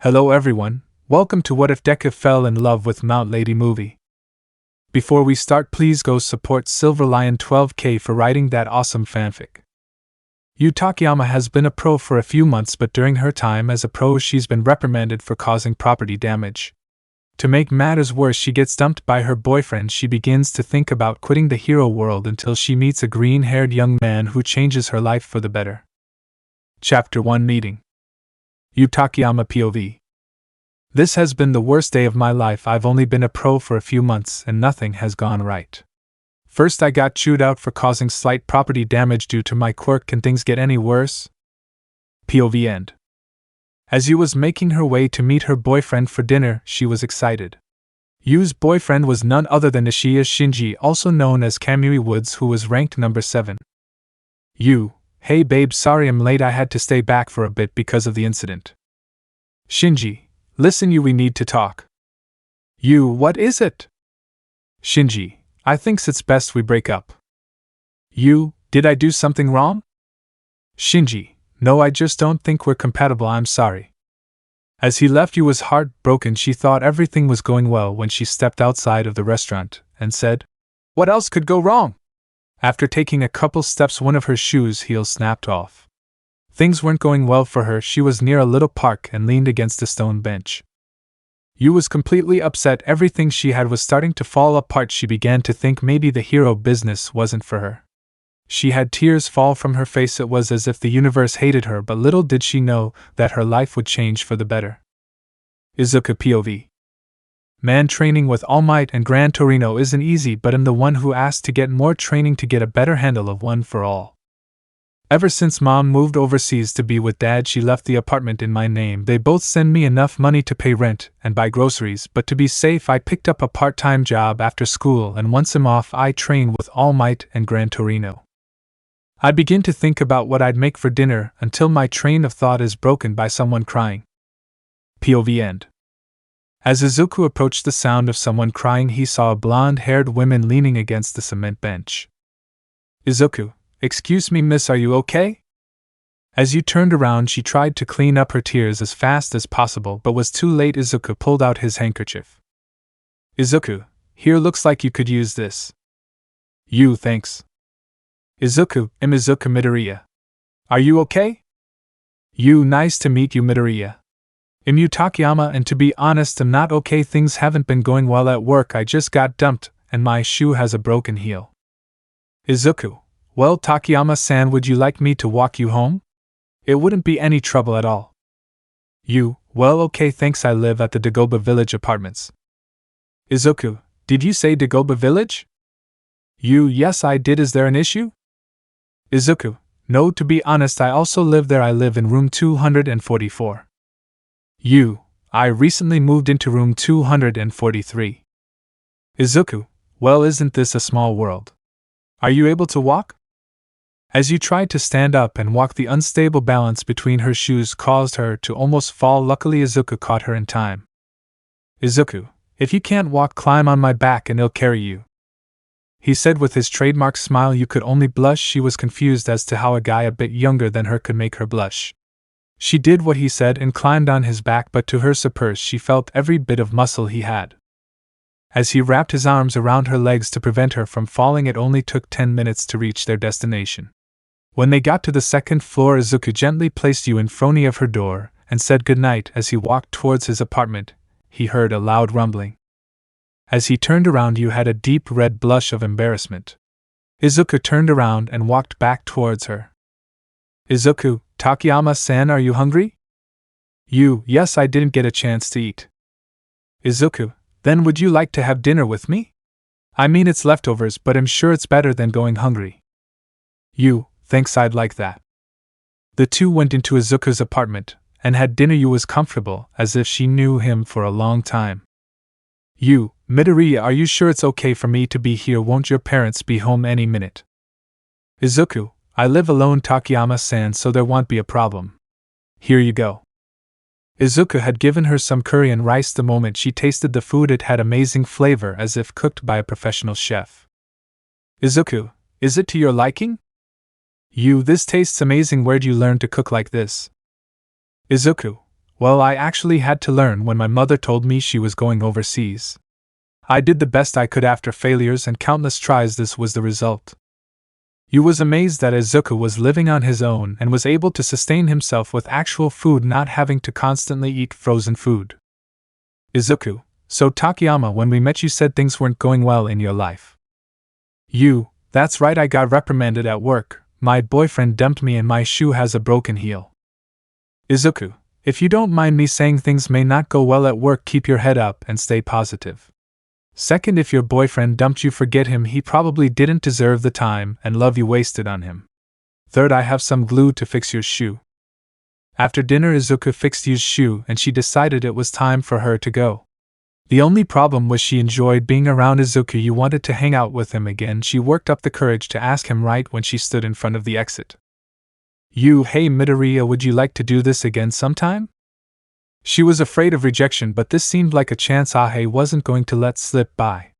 Hello everyone, welcome to What If Deku Fell in Love with Mount Lady movie. Before we start, please go support Silver Lion 12K for writing that awesome fanfic. Takeyama has been a pro for a few months, but during her time as a pro she's been reprimanded for causing property damage. To make matters worse, she gets dumped by her boyfriend. She begins to think about quitting the hero world until she meets a green-haired young man who changes her life for the better. Chapter 1 Meeting. Takeyama POV. This has been the worst day of my life. I've only been a pro for a few months and nothing has gone right. First I got chewed out for causing slight property damage due to my quirk. Can things get any worse? POV end. As Yu was making her way to meet her boyfriend for dinner, she was excited. Yu's boyfriend was none other than Ishiya Shinji, also known as Kamui Woods, who was ranked number 7. Yu: Hey babe, sorry I'm late, I had to stay back for a bit because of the incident. Shinji: Listen Yu, we need to talk. Yu: What is it? Shinji: I thinks it's best we break up. Yu: Did I do something wrong? Shinji: No, I just don't think we're compatible, I'm sorry. As he left, Yu was heartbroken. She thought everything was going well when she stepped outside of the restaurant and said, What else could go wrong? After taking a couple steps, one of her shoe's heels snapped off. Things weren't going well for her. She was near a little park and leaned against a stone bench. Yu was completely upset. Everything she had was starting to fall apart. She began to think maybe the hero business wasn't for her. She had tears fall from her face. It was as if the universe hated her, but little did she know that her life would change for the better. Izuku POV. Man, training with All Might and Gran Torino isn't easy, but I'm the one who asked to get more training to get a better handle of One for All. Ever since Mom moved overseas to be with Dad, she left the apartment in my name. They both send me enough money to pay rent and buy groceries, but to be safe I picked up a part-time job after school, and once I'm off I train with All Might and Gran Torino. I begin to think about what I'd make for dinner until my train of thought is broken by someone crying. POV end. As Izuku approached the sound of someone crying, he saw a blonde-haired woman leaning against the cement bench. Izuku: Excuse me miss, are you okay? As Yu turned around, she tried to clean up her tears as fast as possible but was too late. Izuku pulled out his handkerchief. Izuku: Here, looks like you could use this. Yu: Thanks. Izuku: I'm Izuku Midoriya. Are you okay? Yu: Nice to meet you Midoriya. I'm Takeyama, and to be honest I'm not okay. Things haven't been going well at work. I just got dumped and my shoe has a broken heel. Izuku: Well Takeyama-san, would you like me to walk you home? It wouldn't be any trouble at all. Yu: Well okay thanks, I live at the Dagoba Village apartments. Izuku: Did you say Dagoba Village? Yu: Yes I did, is there an issue? Izuku: No, to be honest I also live there. I live in room 244. Yu: I recently moved into room 243. Izuku: Well, isn't this a small world? Are you able to walk? As Yu tried to stand up and walk, the unstable balance between her shoes caused her to almost fall. Luckily Izuku caught her in time. Izuku: If you can't walk, climb on my back and I'll carry you, he said with his trademark smile. You could only blush. She was confused as to how a guy a bit younger than her could make her blush. She did what he said and climbed on his back, but to her surprise she felt every bit of muscle he had. As he wrapped his arms around her legs to prevent her from falling, it only took 10 minutes to reach their destination. When they got to the second floor, Izuku gently placed Yu in front of her door and said goodnight. As he walked towards his apartment, he heard a loud rumbling. As he turned around, Yu had a deep red blush of embarrassment. Izuku turned around and walked back towards her. Izuku: Takeyama-san, are you hungry? Yu: Yes, I didn't get a chance to eat. Izuku: Then would you like to have dinner with me? I mean, it's leftovers, but I'm sure it's better than going hungry. Yu: Thanks, I'd like that. The two went into Izuku's apartment and had dinner. Yu was comfortable, as if she knew him for a long time. Yu: Midoriya, are you sure it's okay for me to be here? Won't your parents be home any minute? Izuku: I live alone Takeyama-san, so there won't be a problem. Here you go. Izuku had given her some curry and rice. The moment she tasted the food, it had amazing flavor, as if cooked by a professional chef. Izuku: Is it to your liking? Yu: This tastes amazing. Where'd you learn to cook like this? Izuku: Well, I actually had to learn when my mother told me she was going overseas. I did the best I could after failures and countless tries. This was the result. You was amazed that Izuku was living on his own and was able to sustain himself with actual food, not having to constantly eat frozen food. Izuku, so Takeyama, when we met you said things weren't going well in your life. That's right, I got reprimanded at work, my boyfriend dumped me and my shoe has a broken heel. Izuku, if you don't mind me saying, things may not go well at work, keep your head up and stay positive. Second, if your boyfriend dumped you, forget him, he probably didn't deserve the time and love you wasted on him. Third, I have some glue to fix your shoe. After dinner, Izuku fixed Yu's shoe and she decided it was time for her to go. The only problem was she enjoyed being around Izuku. You wanted to hang out with him again. She worked up the courage to ask him right when she stood in front of the exit. Hey Midoriya, would you like to do this again sometime? She was afraid of rejection, but this seemed like a chance Ahe wasn't going to let slip by.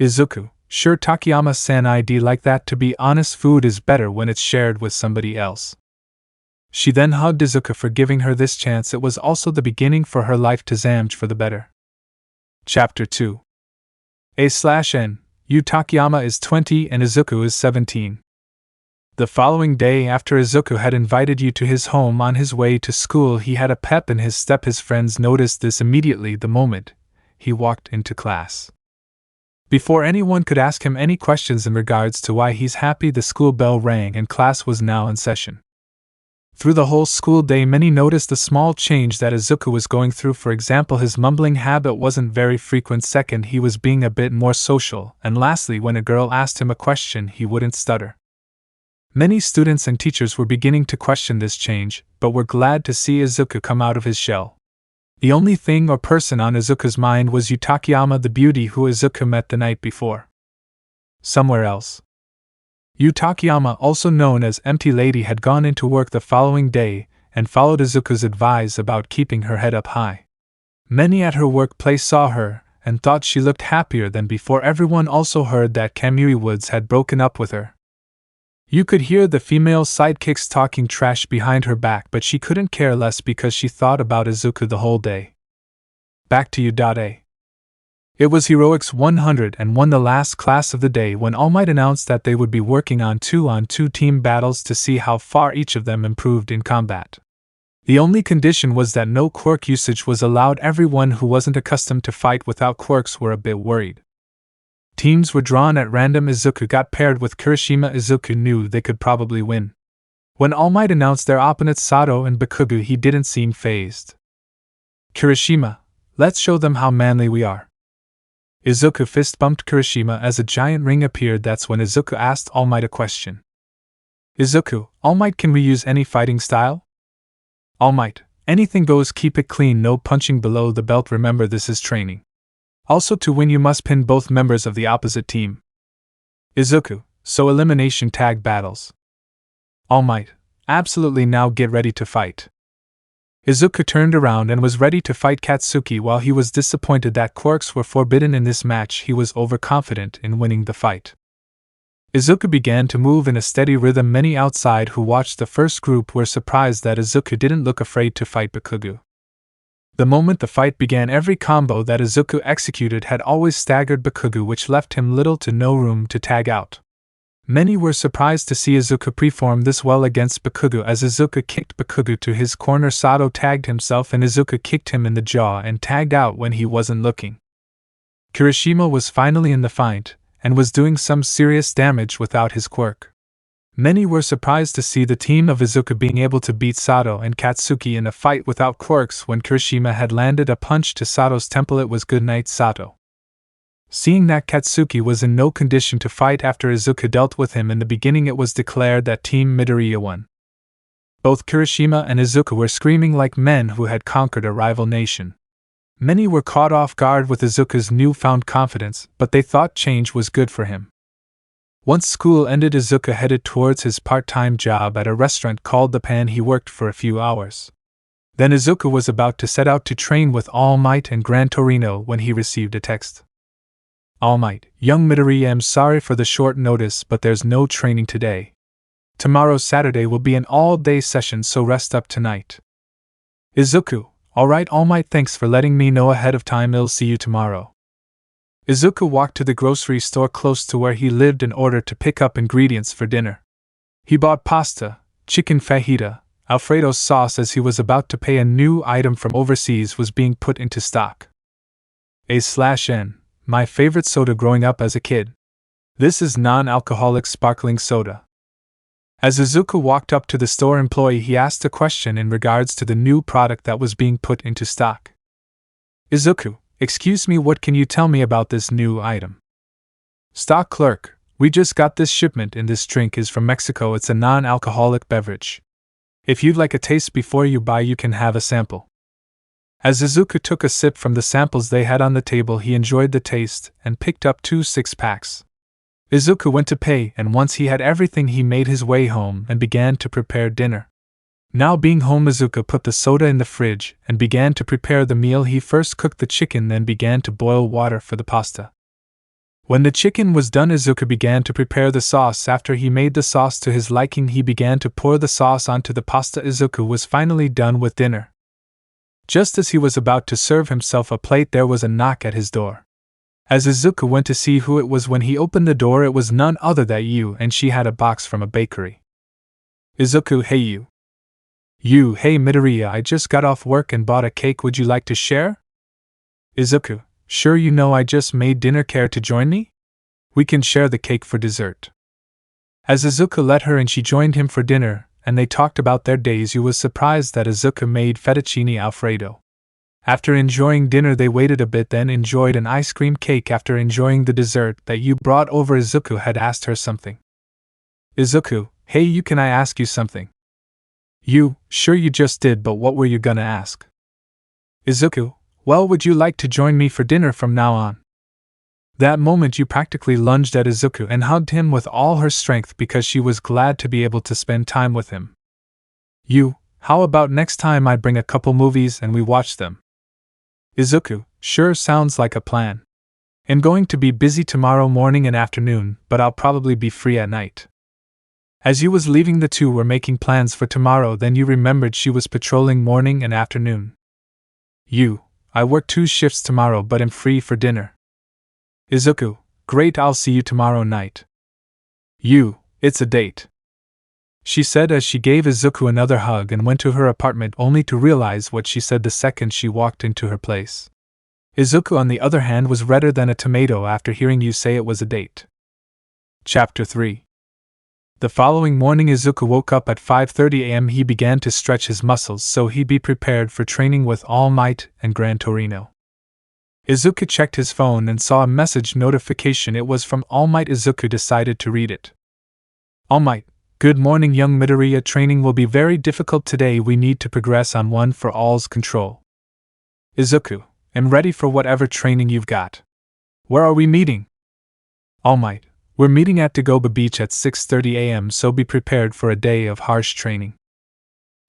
Izuku, sure Takeyama-san, I'd like that. To be honest, food is better when it's shared with somebody else. She then hugged Izuku for giving her this chance. It was also the beginning for her life to change for the better. Chapter 2. A/N. Yu Takeyama is 20 and Izuku is 17. The following day, after Izuku had invited Yu to his home on his way to school, he had a pep in his step. His friends noticed this immediately the moment he walked into class. Before anyone could ask him any questions in regards to why he's happy, the school bell rang and class was now in session. Through the whole school day, many noticed the small change that Izuku was going through. For example, his mumbling habit wasn't very frequent. Second, he was being a bit more social. And lastly, when a girl asked him a question, he wouldn't stutter. Many students and teachers were beginning to question this change, but were glad to see Izuku come out of his shell. The only thing or person on Izuku's mind was Yu Takeyama, the beauty who Izuku met the night before. Somewhere else. Yu Takeyama, also known as Empty Lady, had gone into work the following day and followed Izuku's advice about keeping her head up high. Many at her workplace saw her and thought she looked happier than before. Everyone also heard that Kamui Woods had broken up with her. You could hear the female sidekicks talking trash behind her back, but she couldn't care less because she thought about Izuku the whole day. Back to Yu.A. It was Heroics 101, the last class of the day, when All Might announced that they would be working on 2-on-2 team battles to see how far each of them improved in combat. The only condition was that no quirk usage was allowed. Everyone who wasn't accustomed to fight without quirks were a bit worried. Teams were drawn at random. Izuku got paired with Kirishima. Izuku knew they could probably win. When All Might announced their opponents Sato and Bakugo, he didn't seem fazed. Kirishima, let's show them how manly we are. Izuku fist bumped Kirishima as a giant ring appeared. That's when Izuku asked All Might a question. Izuku, All Might, can we use any fighting style? All Might, anything goes, keep it clean, no punching below the belt, remember this is training. Also, to win you must pin both members of the opposite team. Izuku, so elimination tag battles. All Might, absolutely, now get ready to fight. Izuku turned around and was ready to fight Katsuki. While he was disappointed that quirks were forbidden in this match, he was overconfident in winning the fight. Izuku began to move in a steady rhythm. Many outside who watched the first group were surprised that Izuku didn't look afraid to fight Bakugo. The moment the fight began, every combo that Izuku executed had always staggered Bakugo, which left him little to no room to tag out. Many were surprised to see Izuku perform this well against Bakugo. As Izuku kicked Bakugo to his corner, Sato tagged himself and Izuku kicked him in the jaw and tagged out when he wasn't looking. Kirishima was finally in the fight and was doing some serious damage without his quirk. Many were surprised to see the team of Izuku being able to beat Sato and Katsuki in a fight without quirks. When Kirishima had landed a punch to Sato's temple, it was good night, Sato. Seeing that Katsuki was in no condition to fight after Izuku dealt with him in the beginning, it was declared that Team Midoriya won. Both Kirishima and Izuku were screaming like men who had conquered a rival nation. Many were caught off guard with Izuku's newfound confidence, but they thought change was good for him. Once school ended, Izuku headed towards his part-time job at a restaurant called The Pan. He worked for a few hours. Then Izuku was about to set out to train with All Might and Gran Torino when he received a text. All Might, young Midoriya, I'm sorry for the short notice, but there's no training today. Tomorrow, Saturday, will be an all-day session, so rest up tonight. Izuku, alright All Might, thanks for letting me know ahead of time, I'll see you tomorrow. Izuku walked to the grocery store close to where he lived in order to pick up ingredients for dinner. He bought pasta, chicken fajita, Alfredo sauce as he was about to pay. A new item from overseas was being put into stock. A/N, my favorite soda growing up as a kid. This is non-alcoholic sparkling soda. As Izuku walked up to the store employee, he asked a question in regards to the new product that was being put into stock. Izuku, excuse me, what can you tell me about this new item? Stock clerk, we just got this shipment and this drink is from Mexico. It's a non-alcoholic beverage. If you'd like a taste before you buy, you can have a sample. As Izuku took a sip from the samples they had on the table, he enjoyed the taste and picked up 2 6-packs. Izuku went to pay, and once he had everything he made his way home and began to prepare dinner. Now being home, Izuku put the soda in the fridge and began to prepare the meal. He first cooked the chicken, then began to boil water for the pasta. When the chicken was done, Izuku began to prepare the sauce. After he made the sauce to his liking, he began to pour the sauce onto the pasta. Izuku was finally done with dinner. Just as he was about to serve himself a plate, there was a knock at his door. As Izuku went to see who it was, when he opened the door, it was none other than Yu, and she had a box from a bakery. Izuku, hey Yu. Yu, hey Midoriya, I just got off work and bought a cake, would you like to share? Izuku, sure, you know I just made dinner, care to join me? We can share the cake for dessert. As Izuku let her in, she joined him for dinner, and they talked about their days. Yu was surprised that Izuku made fettuccine alfredo. After enjoying dinner, they waited a bit, then enjoyed an ice cream cake. After enjoying the dessert that Yu brought over, Izuku had asked her something. Izuku, hey Yu, can I ask you something? Yu, sure, you just did, but what were you gonna ask? Izuku, well, would you like to join me for dinner from now on? That moment Yu practically lunged at Izuku and hugged him with all her strength because she was glad to be able to spend time with him. Yu, how about next time I bring a couple movies and we watch them? Izuku, sure, sounds like a plan. I'm going to be busy tomorrow morning and afternoon, but I'll probably be free at night. As Yu was leaving, the two were making plans for tomorrow. Then Yu remembered she was patrolling morning and afternoon. Yu, I work 2 shifts tomorrow, but I'm free for dinner. Izuku, great, I'll see you tomorrow night. Yu, it's a date, she said as she gave Izuku another hug and went to her apartment, only to realize what she said the second she walked into her place. Izuku, on the other hand, was redder than a tomato after hearing Yu say it was a date. Chapter 3. The following morning, Izuku woke up at 5:30 a.m. He began to stretch his muscles so he'd be prepared for training with All Might and Gran Torino. Izuku checked his phone and saw a message notification. It was from All Might. Izuku decided to read it. All Might, good morning young Midoriya, training will be very difficult today. We need to progress on One for All's control. Izuku, I'm ready for whatever training you've got. Where are we meeting? All Might, we're meeting at Dagoba Beach at 6:30 a.m., so be prepared for a day of harsh training.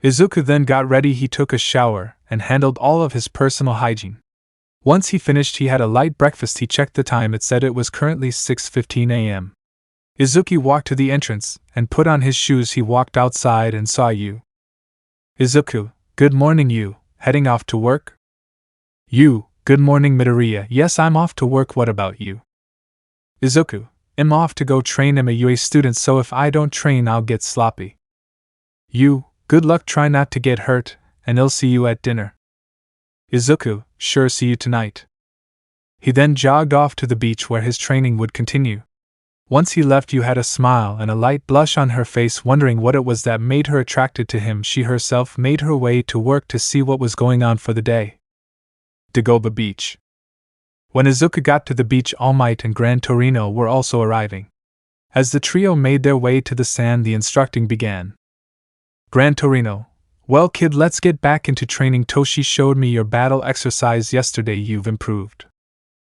Izuku then got ready. He took a shower and handled all of his personal hygiene. Once he finished, he had a light breakfast. He checked the time. It said it was currently 6:15 a.m. Izuku walked to the entrance and put on his shoes. He walked outside and saw Yu. Izuku, good morning Yu, heading off to work? Yu, good morning Midoriya, yes, I'm off to work. What about you? Izuku, I'm off to go train. I'm a UA student, so if I don't train I'll get sloppy. Yu, good luck, try not to get hurt, and I'll see you at dinner. Izuku, sure, see you tonight. He then jogged off to the beach where his training would continue. Once he left, Yu had a smile and a light blush on her face, wondering what it was that made her attracted to him. She herself made her way to work to see what was going on for the day. Dagoba Beach. When Izuku got to the beach, All Might and Gran Torino were also arriving. As the trio made their way to the sand, the instructing began. Gran Torino, well kid, let's get back into training. Toshi showed me your battle exercise yesterday. You've improved.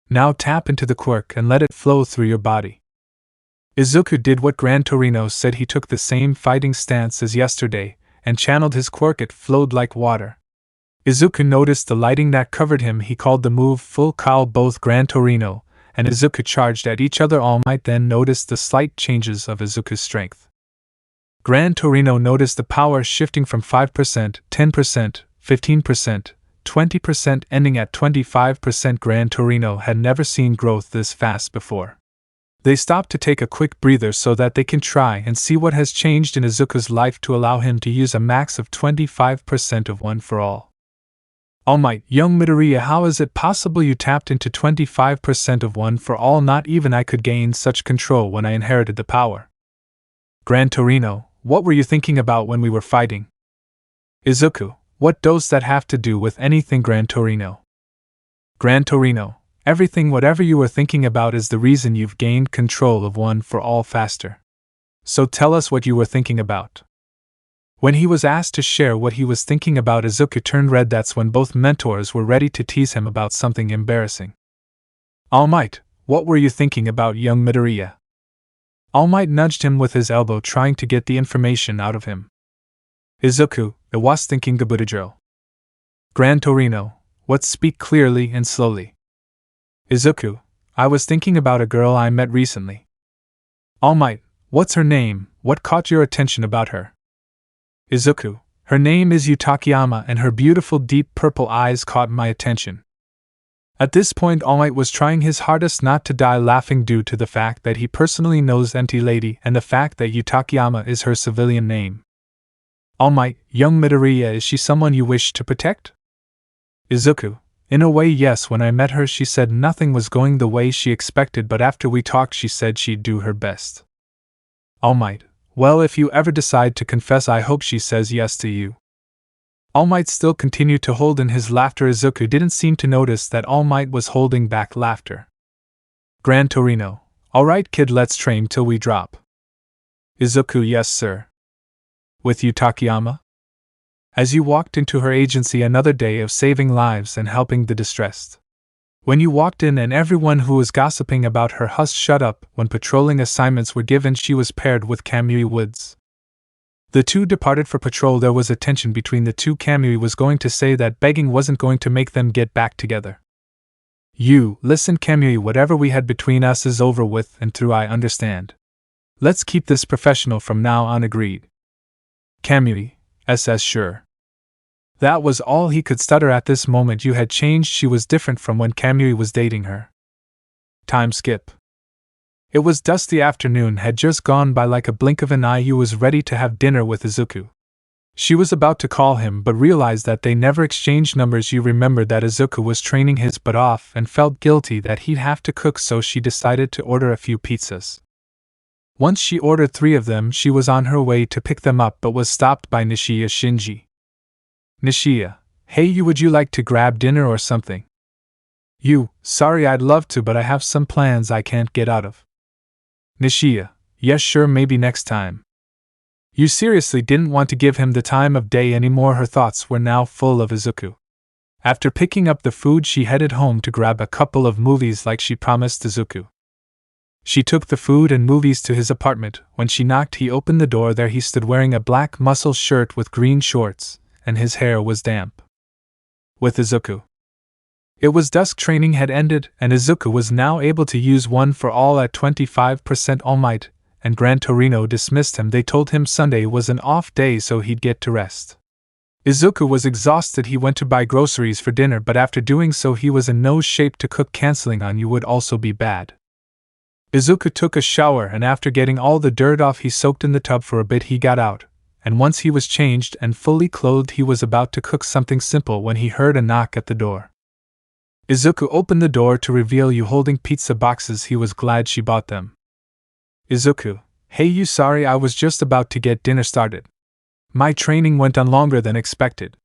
Now tap into the quirk and let it flow through your body. Izuku did what Gran Torino said. He took the same fighting stance as yesterday and channeled his quirk. It flowed like water. Izuku noticed the lighting that covered him. He called the move full call. Both Gran Torino and Izuku charged at each other. All Might then noticed the slight changes of Izuku's strength. Gran Torino noticed the power shifting from 5%, 10%, 15%, 20% ending at 25%. Gran Torino had never seen growth this fast before. They stopped to take a quick breather so that they can try and see what has changed in Izuku's life to allow him to use a max of 25% of one for all. All Might, young Midoriya, how is it possible you tapped into 25% of one for all? Not even I could gain such control when I inherited the power. Gran Torino, what were you thinking about when we were fighting? Izuku, what does that have to do with anything? Gran Torino, everything. Whatever you were thinking about is the reason you've gained control of one for all faster. So tell us what you were thinking about. When he was asked to share what he was thinking about, Izuku turned red. That's when both mentors were ready to tease him about something embarrassing. All Might, what were you thinking about, young Midoriya? All Might nudged him with his elbow, trying to get the information out of him. Izuku, I was thinking about a girl. Gran Torino, what? Speak clearly and slowly. Izuku, I was thinking about a girl I met recently. All Might, what's her name? What caught your attention about her? Izuku, her name is Takeyama, and her beautiful deep purple eyes caught my attention. At this point, All Might was trying his hardest not to die laughing due to the fact that he personally knows Enti Lady and the fact that Takeyama is her civilian name. All Might, young Midoriya, is she someone you wish to protect? Izuku, in a way, yes. When I met her, she said nothing was going the way she expected, but after we talked, she said she'd do her best. All Might, well, if you ever decide to confess, I hope she says yes to you. All Might still continued to hold in his laughter. Izuku didn't seem to notice that All Might was holding back laughter. Gran Torino, alright kid, let's train till we drop. Izuku, yes sir. With you, Takeyama? As you walked into her agency, another day of saving lives and helping the distressed. When you walked in and everyone who was gossiping about her shut up, when patrolling assignments were given, she was paired with Kamui Woods. The two departed for patrol. There was a tension between the two. Kamui was going to say that begging wasn't going to make them get back together. You, listen Kamui, whatever we had between us is over with and through, I understand. Let's keep this professional from now on, agreed. Kamui, SS sure. That was all he could stutter at this moment. You had changed. She was different from when Kamui was dating her. Time skip. It was dusk. The afternoon had just gone by like a blink of an eye. You was ready to have dinner with Izuku. She was about to call him but realized that they never exchanged numbers. You remembered that Izuku was training his butt off and felt guilty that he'd have to cook, so she decided to order a few pizzas. Once she ordered 3 of them, she was on her way to pick them up but was stopped by Nishiya Shinji. Nishiya, hey you, would you like to grab dinner or something? You, sorry, I'd love to, but I have some plans I can't get out of. Nishiya, yes sure, maybe next time. You seriously didn't want to give him the time of day anymore. Her thoughts were now full of Izuku. After picking up the food, she headed home to grab a couple of movies like she promised Izuku. She took the food and movies to his apartment. When she knocked, he opened the door. There he stood wearing a black muscle shirt with green shorts, and his hair was damp. With Izuku. It was dusk. Training had ended, and Izuku was now able to use one for all at 25%. All Might and Gran Torino dismissed him. They told him Sunday was an off day so he'd get to rest. Izuku was exhausted. He went to buy groceries for dinner, but after doing so he was in no shape to cook. Canceling on you would also be bad. Izuku took a shower, and after getting all the dirt off he soaked in the tub for a bit. He got out, and once he was changed and fully clothed he was about to cook something simple when he heard a knock at the door. Izuku opened the door to reveal you holding pizza boxes. He was glad she bought them. Izuku, hey you, sorry, I was just about to get dinner started. My training went on longer than expected.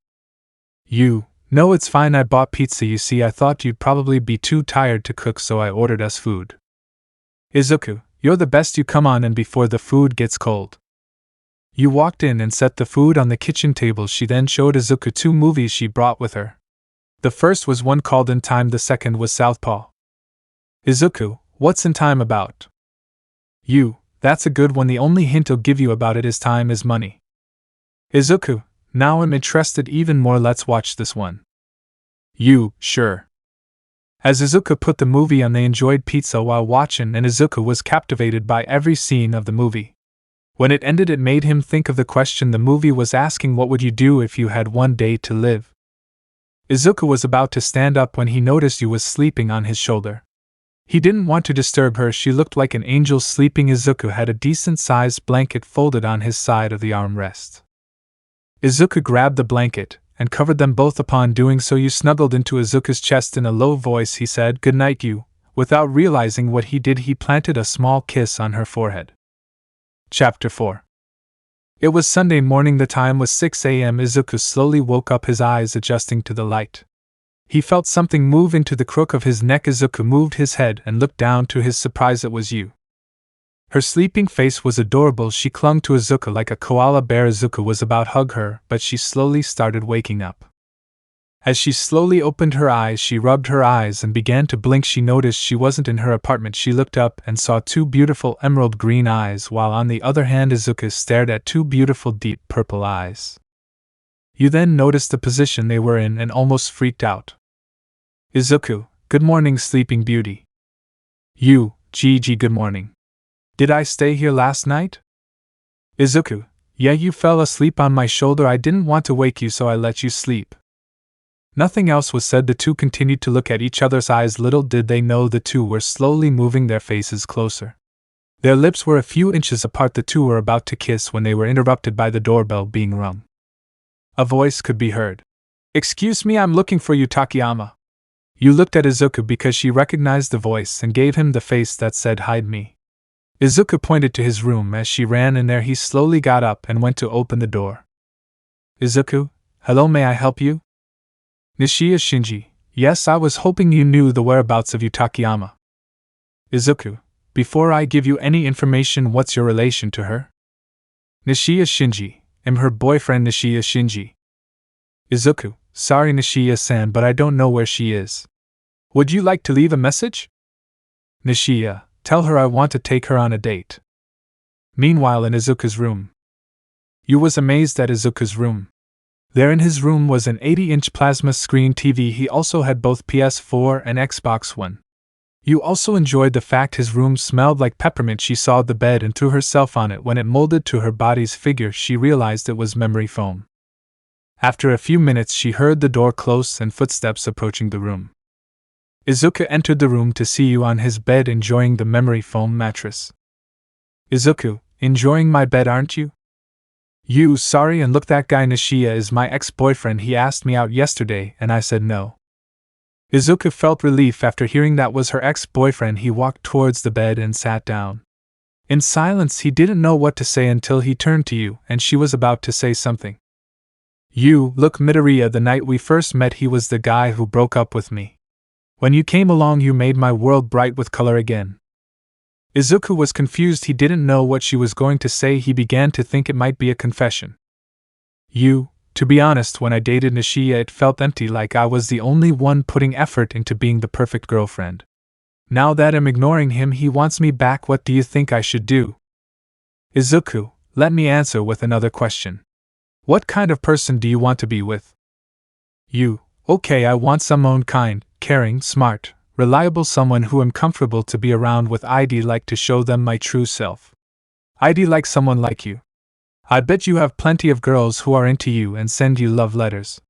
You, no it's fine, I bought pizza. You see, I thought you'd probably be too tired to cook, so I ordered us food. Izuku, you're the best. You come on in before the food gets cold. You walked in and set the food on the kitchen table. She then showed Izuku 2 movies she brought with her. The first was one called In Time, the second was Southpaw. Izuku, what's In Time about? You, that's a good one. The only hint I'll give you about it is time is money. Izuku, now I'm interested even more. Let's watch this one. You, sure. As Izuku put the movie on, they enjoyed pizza while watching, and Izuku was captivated by every scene of the movie. When it ended, it made him think of the question the movie was asking: what would you do if you had one day to live? Izuku was about to stand up when he noticed Yu was sleeping on his shoulder. He didn't want to disturb her. She looked like an angel sleeping. Izuku had a decent-sized blanket folded on his side of the armrest. Izuku grabbed the blanket and covered them both. Upon doing so, Yu snuggled into Izuku's chest. In a low voice he said, "Good night, Yu." Without realizing what he did, he planted a small kiss on her forehead. Chapter 4. It was Sunday morning. The time was 6 a.m. Izuku slowly woke up, his eyes adjusting to the light. He felt something move into the crook of his neck. Izuku moved his head and looked down. To his surprise, it was Yu. Her sleeping face was adorable. She clung to Izuku like a koala bear. Izuku was about to hug her, but she slowly started waking up. As she slowly opened her eyes, she rubbed her eyes and began to blink. She noticed she wasn't in her apartment. She looked up and saw two beautiful emerald green eyes, while on the other hand Izuku stared at two beautiful deep purple eyes. You then noticed the position they were in and almost freaked out. Izuku, good morning, sleeping beauty. You, Gigi, good morning. Did I stay here last night? Izuku, yeah, you fell asleep on my shoulder. I didn't want to wake you, so I let you sleep. Nothing else was said. The two continued to look at each other's eyes. Little did they know the two were slowly moving their faces closer. Their lips were a few inches apart. The two were about to kiss when they were interrupted by the doorbell being rung. A voice could be heard. "Excuse me, I'm looking for you, Takeyama." You looked at Izuku because she recognized the voice and gave him the face that said, "Hide me." Izuku pointed to his room. As she ran in there, he slowly got up and went to open the door. "Izuku, hello, may I help you?" Nishiya Shinji, yes, I was hoping you knew the whereabouts of you, Takeyama. Izuku, before I give you any information, what's your relation to her? Nishiya Shinji, I'm her boyfriend. Nishiya Shinji. Izuku, sorry Nishiya-san, but I don't know where she is. Would you like to leave a message? Nishiya, tell her I want to take her on a date. Meanwhile, in Izuku's room. Yu was amazed at Izuku's room. There in his room was an 80-inch plasma screen TV. He also had both PS4 and Xbox One. Yu also enjoyed the fact his room smelled like peppermint. She saw the bed and threw herself on it. When it molded to her body's figure, she realized it was memory foam. After a few minutes, she heard the door close and footsteps approaching the room. Izuku entered the room to see Yu on his bed enjoying the memory foam mattress. Izuku, enjoying my bed, aren't you? Yu, sorry, and look, that guy Nishiya is my ex-boyfriend. He asked me out yesterday and I said no. Izuku felt relief after hearing that was her ex-boyfriend. He walked towards the bed and sat down. In silence, he didn't know what to say until he turned to Yu and she was about to say something. Yu, look, Midoriya, the night we first met, he was the guy who broke up with me. When you came along, you made my world bright with color again. Izuku was confused. He didn't know what she was going to say. He began to think it might be a confession. Yu, to be honest, when I dated Nishiya, it felt empty, like I was the only one putting effort into being the perfect girlfriend. Now that I'm ignoring him, he wants me back. What do you think I should do? Izuku, let me answer with another question. What kind of person do you want to be with? Yu, okay, I want someone kind, caring, smart, reliable, someone who I'm comfortable to be around with. I'd like to show them my true self. I'd like someone like you. I bet you have plenty of girls who are into you and send you love letters.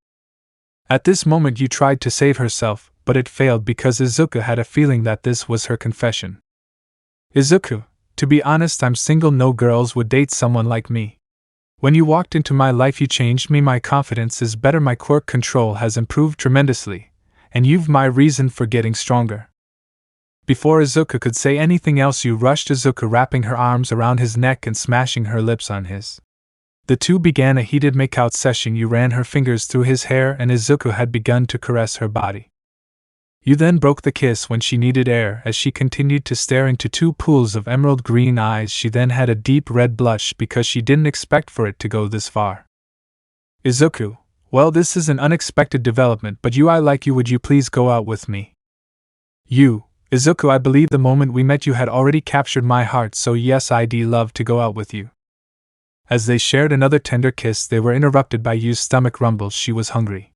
At this moment, Yu tried to save herself, but it failed because Izuku had a feeling that this was her confession. Izuku, to be honest, I'm single. No girls would date someone like me. When you walked into my life, you changed me. My confidence is better. My quirk control has improved tremendously. And you've my reason for getting stronger. Before Izuku could say anything else, Yu rushed Izuku, wrapping her arms around his neck and smashing her lips on his. The two began a heated makeout session. Yu ran her fingers through his hair and Izuku had begun to caress her body. Yu then broke the kiss when she needed air. As she continued to stare into two pools of emerald green eyes, she then had a deep red blush because she didn't expect for it to go this far. Izuku, well, this is an unexpected development, but I like you. Would you please go out with me? Yu, Izuku, I believe the moment we met you had already captured my heart, so yes, I'd love to go out with you. As they shared another tender kiss, they were interrupted by Yu's stomach rumbles. She was hungry.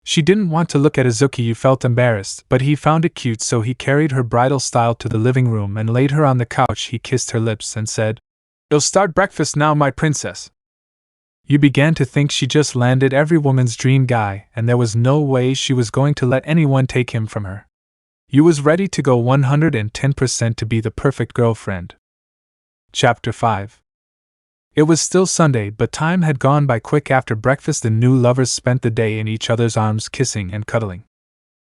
She didn't want to look at Izuku. Yu felt embarrassed, but he found it cute, so he carried her bridal style to the living room and laid her on the couch. He kissed her lips and said, You'll start breakfast now, my princess. You began to think she just landed every woman's dream guy, and there was no way she was going to let anyone take him from her. You was ready to go 110% to be the perfect girlfriend. Chapter 5. It was still Sunday, but time had gone by quick. After breakfast, the new lovers spent the day in each other's arms, kissing and cuddling.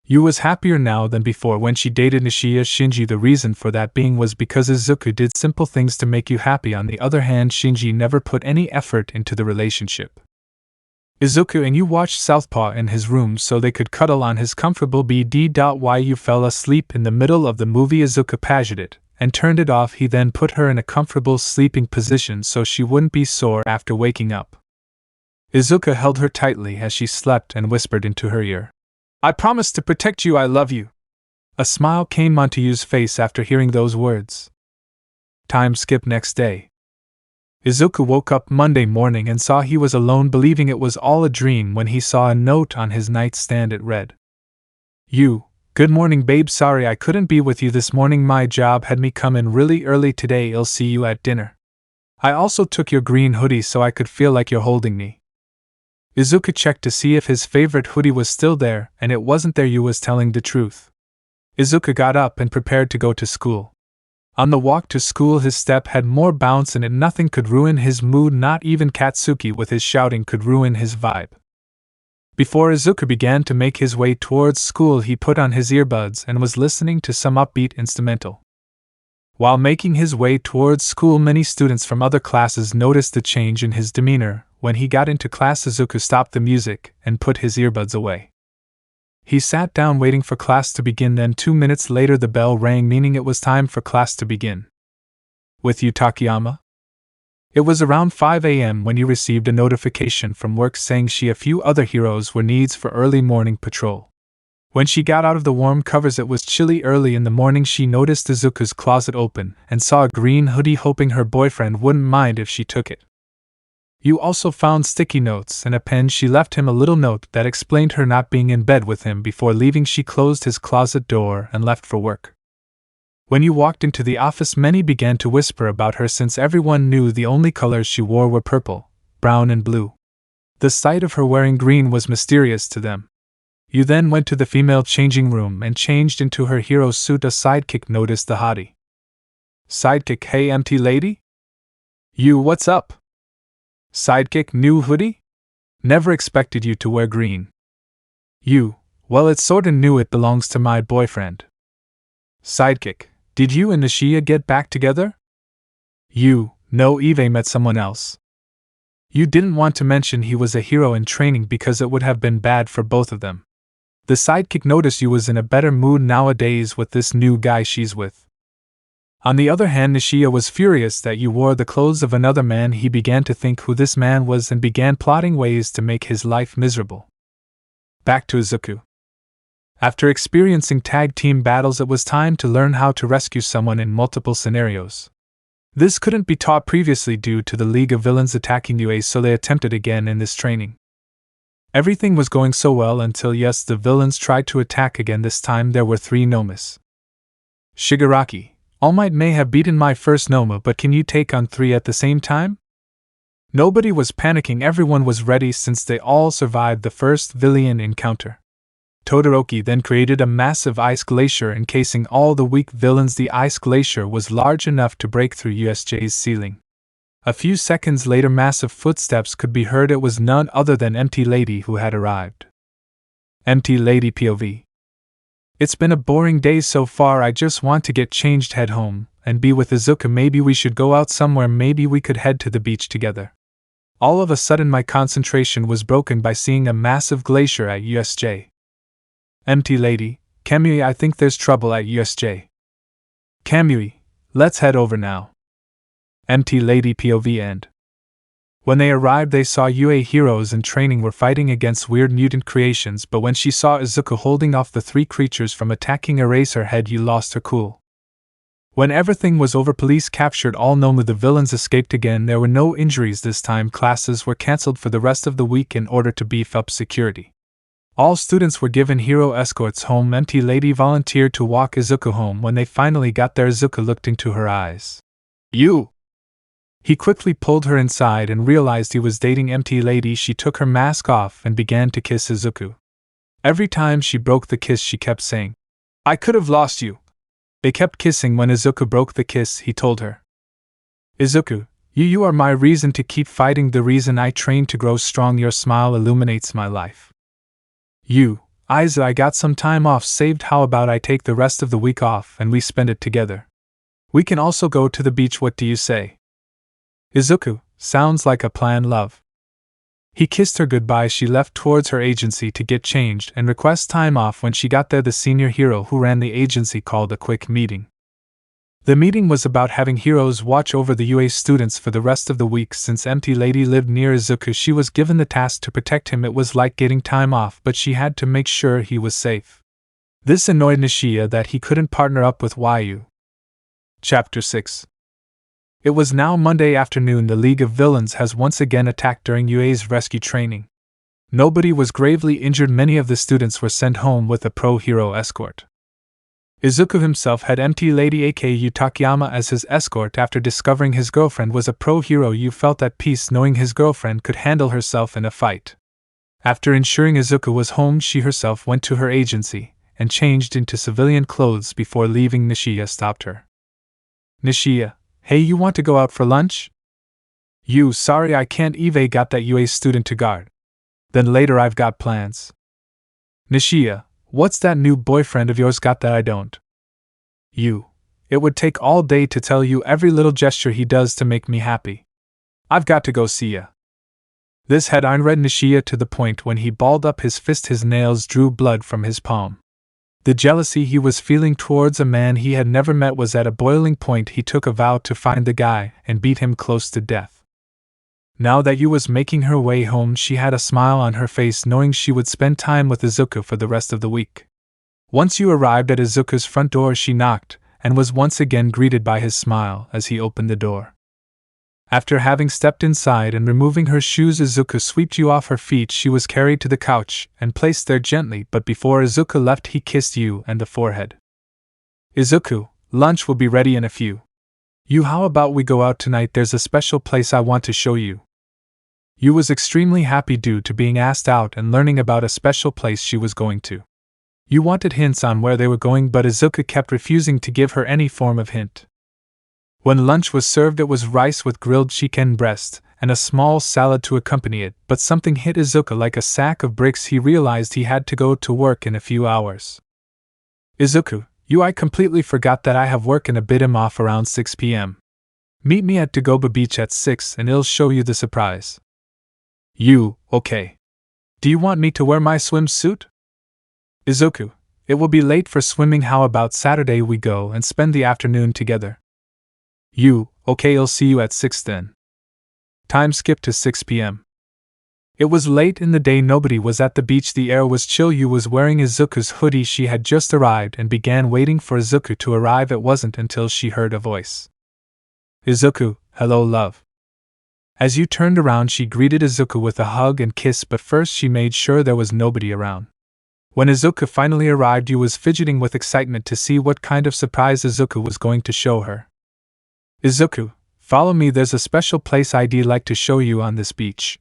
Yu was happier now than before when she dated Nishiya Shinji. The reason for that being was because Izuku did simple things to make you happy. On the other hand, Shinji never put any effort into the relationship. Izuku and Yu watched Southpaw in his room so they could cuddle on his comfortable bed. While Yu fell asleep in the middle of the movie, Izuku paused it and turned it off. He then put her in a comfortable sleeping position so she wouldn't be sore after waking up. Izuku held her tightly as she slept and whispered into her ear, "I promise to protect you, I love you." A smile came onto Yu's face after hearing those words. Time skipped next day. Izuku woke up Monday morning and saw he was alone, believing it was all a dream when he saw a note on his nightstand. It read, "Yu, good morning babe, sorry I couldn't be with you this morning. My job had me come in really early today. I'll see you at dinner. I also took your green hoodie so I could feel like you're holding me." Izuku checked to see if his favorite hoodie was still there, and it wasn't there. Yu was telling the truth. Izuku got up and prepared to go to school. On the walk to school, his step had more bounce in it. Nothing could ruin his mood, not even Katsuki with his shouting could ruin his vibe. Before Izuku began to make his way towards school, he put on his earbuds and was listening to some upbeat instrumental. While making his way towards school, many students from other classes noticed the change in his demeanor. When he got into class, Izuku stopped the music and put his earbuds away. He sat down waiting for class to begin. Then 2 minutes later the bell rang, meaning it was time for class to begin. "With you, Takeyama?" It was around 5 a.m. when you received a notification from work saying she and a few other heroes were needs for early morning patrol. When she got out of the warm covers, it was chilly early in the morning. She noticed Izuku's closet open and saw a green hoodie, hoping her boyfriend wouldn't mind if she took it. You also found sticky notes and a pen. She left him a little note that explained her not being in bed with him. Before leaving, she closed his closet door and left for work. When you walked into the office, many began to whisper about her since everyone knew the only colors she wore were purple, brown and blue. The sight of her wearing green was mysterious to them. You then went to the female changing room and changed into her hero suit. A sidekick noticed the hottie. Sidekick: "Hey empty lady? You, what's up?" Sidekick: "New hoodie? Never expected you to wear green." You: "Well, it's sorta new, it belongs to my boyfriend." Sidekick: "Did you and Nishiya get back together?" You: "No, Eve met someone else." You didn't want to mention he was a hero in training because it would have been bad for both of them. The sidekick noticed you was in a better mood nowadays with this new guy she's with. On the other hand, Nishiya was furious that you wore the clothes of another man. He began to think who this man was and began plotting ways to make his life miserable. Back to Izuku. After experiencing tag team battles, it was time to learn how to rescue someone in multiple scenarios. This couldn't be taught previously due to the League of Villains attacking UA, so they attempted again in this training. Everything was going so well until the villains tried to attack again. This time there were 3 Nomas. Shigaraki: "All Might may have beaten my first Noma, but can you take on 3 at the same time?" Nobody was panicking, everyone was ready since they all survived the first villain encounter. Todoroki then created a massive ice glacier encasing all the weak villains. The ice glacier was large enough to break through USJ's ceiling. A few seconds later, massive footsteps could be heard. It was none other than Empty Lady who had arrived. Empty Lady POV: "It's been a boring day so far. I just want to get changed, head home, and be with Izuku. Maybe we should go out somewhere. Maybe we could head to the beach together." All of a sudden my concentration was broken by seeing a massive glacier at USJ. Empty Lady: "Kamui, I think there's trouble at USJ." Kamui: "Let's head over now." Empty Lady POV end. When they arrived, they saw UA heroes in training were fighting against weird mutant creations, but when she saw Izuku holding off the 3 creatures from attacking Eraserhead, you lost her cool. When everything was over, police captured all Noma. The villains escaped again. There were no injuries this time. Classes were cancelled for the rest of the week in order to beef up security. All students were given hero escorts home. Empty Lady volunteered to walk Izuku home. When they finally got there, Izuku looked into her eyes. "You!" He quickly pulled her inside and realized he was dating empty lady. She took her mask off and began to kiss Izuku. Every time she broke the kiss she kept saying, "I could have lost you." They kept kissing. When Izuku broke the kiss, he told her, "Izuku, you are my reason to keep fighting, the reason I train to grow strong. Your smile illuminates my life. Izu, I got some time off saved. How about I take the rest of the week off and we spend it together? We can also go to the beach. What do you say?" Izuku, sounds like a plan, love. He kissed her goodbye. She left towards her agency to get changed and request time off. When she got there, the senior hero who ran the agency called a quick meeting. The meeting was about having heroes watch over the UA students for the rest of the week. Since empty lady lived near Izuku, she was given the task to protect him. It was like getting time off, but she had to make sure he was safe. This annoyed Nishiya that he couldn't partner up with Yu. Chapter 6. It was now Monday afternoon. The League of Villains has once again attacked during UA's rescue training. Nobody was gravely injured. Many of the students were sent home with a pro-hero escort. Izuku himself had empty lady aka Takeyama as his escort. After discovering his girlfriend was a pro-hero, Yu felt at peace knowing his girlfriend could handle herself in a fight. After ensuring Izuku was home, she herself went to her agency and changed into civilian clothes. Before leaving, Nishiya stopped her. "Nishiya, hey, you want to go out for lunch?" "Yu, sorry I can't. Eve got that UA student to guard. Then later I've got plans." "Nishiya, what's that new boyfriend of yours got that I don't?" "Yu, it would take all day to tell you every little gesture he does to make me happy. I've got to go see ya." This had unread Nishiya to the point when he balled up his fist, his nails drew blood from his palm. The jealousy he was feeling towards a man he had never met was at a boiling point. He took a vow to find the guy and beat him close to death. Now that Yu was making her way home, she had a smile on her face knowing she would spend time with Izuku for the rest of the week. Once Yu arrived at Izuku's front door, she knocked and was once again greeted by his smile as he opened the door. After having stepped inside and removing her shoes, Izuku swept Yu off her feet. She was carried to the couch and placed there gently, but before Izuku left, he kissed Yu on the forehead. "Izuku, lunch will be ready in a few. Yu, how about we go out tonight? There's a special place I want to show you." Yu was extremely happy due to being asked out and learning about a special place she was going to. Yu wanted hints on where they were going, but Izuku kept refusing to give her any form of hint. When lunch was served, it was rice with grilled chicken breast and a small salad to accompany it, but something hit Izuku like a sack of bricks. He realized he had to go to work in a few hours. "Izuku, I completely forgot that I have work and a bit. I'm off around 6 p.m. Meet me at Dagoba Beach at 6 and I'll show you the surprise." "Yu, okay. Do you want me to wear my swimsuit?" "Izuku, it will be late for swimming. How about Saturday we go and spend the afternoon together?" "Yu, okay, I'll see you at 6 then." Time skipped to 6 p.m. It was late in the day. Nobody was at the beach. The air was chill. Yu was wearing Izuku's hoodie. She had just arrived and began waiting for Izuku to arrive. It wasn't until she heard a voice. "Izuku, hello love." As Yu turned around, she greeted Izuku with a hug and kiss, but first she made sure there was nobody around. When Izuku finally arrived, Yu was fidgeting with excitement to see what kind of surprise Izuku was going to show her. "Izuku, follow me. There's a special place I'd like to show you on this beach."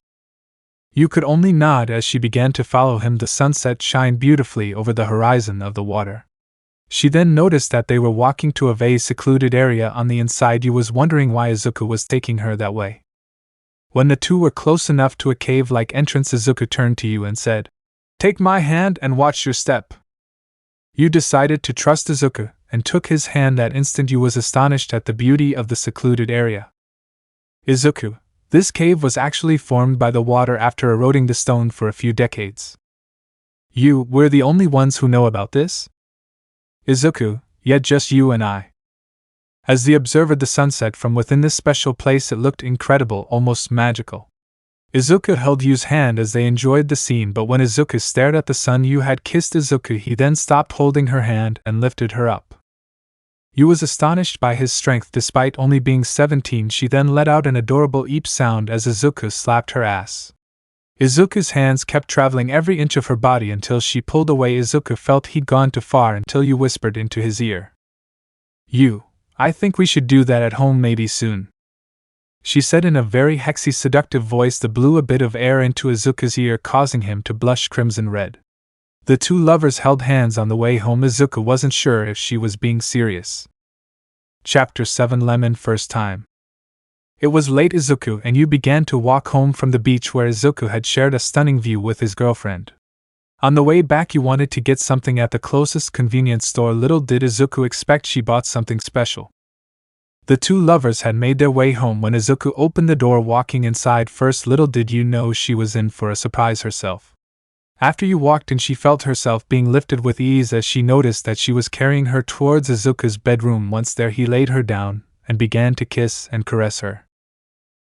Yu could only nod as she began to follow him. The sunset shined beautifully over the horizon of the water. She then noticed that they were walking to a very secluded area on the inside. Yu was wondering why Izuku was taking her that way. When the two were close enough to a cave-like entrance, Izuku turned to Yu and said, "Take my hand and watch your step." Yu decided to trust Izuku and took his hand. That instant Yu was astonished at the beauty of the secluded area. "Izuku, this cave was actually formed by the water after eroding the stone for a few decades. Yu, we're the only ones who know about this?" "Izuku, yet just you and I." As they observed the sunset from within this special place, it looked incredible, almost magical. Izuku held Yu's hand as they enjoyed the scene, but when Izuku stared at the sun, Yu had kissed Izuku. He then stopped holding her hand and lifted her up. Yu was astonished by his strength despite only being 17. She then let out an adorable eep sound as Izuku slapped her ass. Izuku's hands kept traveling every inch of her body until she pulled away. Izuku felt he'd gone too far until Yu whispered into his ear, "Yu, I think we should do that at home maybe soon." she said in a very hexy seductive voice that blew a bit of air into Izuku's ear, causing him to blush crimson red. The two lovers held hands on the way home. Izuku wasn't sure if she was being serious. Chapter 7 Lemon First Time. It was late, Izuku and you began to walk home from the beach where Izuku had shared a stunning view with his girlfriend. On the way back you wanted to get something at the closest convenience store. Little did Izuku expect she bought something special. The two lovers had made their way home when Izuku opened the door. Walking inside first, little did you know she was in for a surprise herself. After you walked in, she felt herself being lifted with ease as she noticed that she was carrying her towards Izuku's bedroom. Once there, he laid her down and began to kiss and caress her.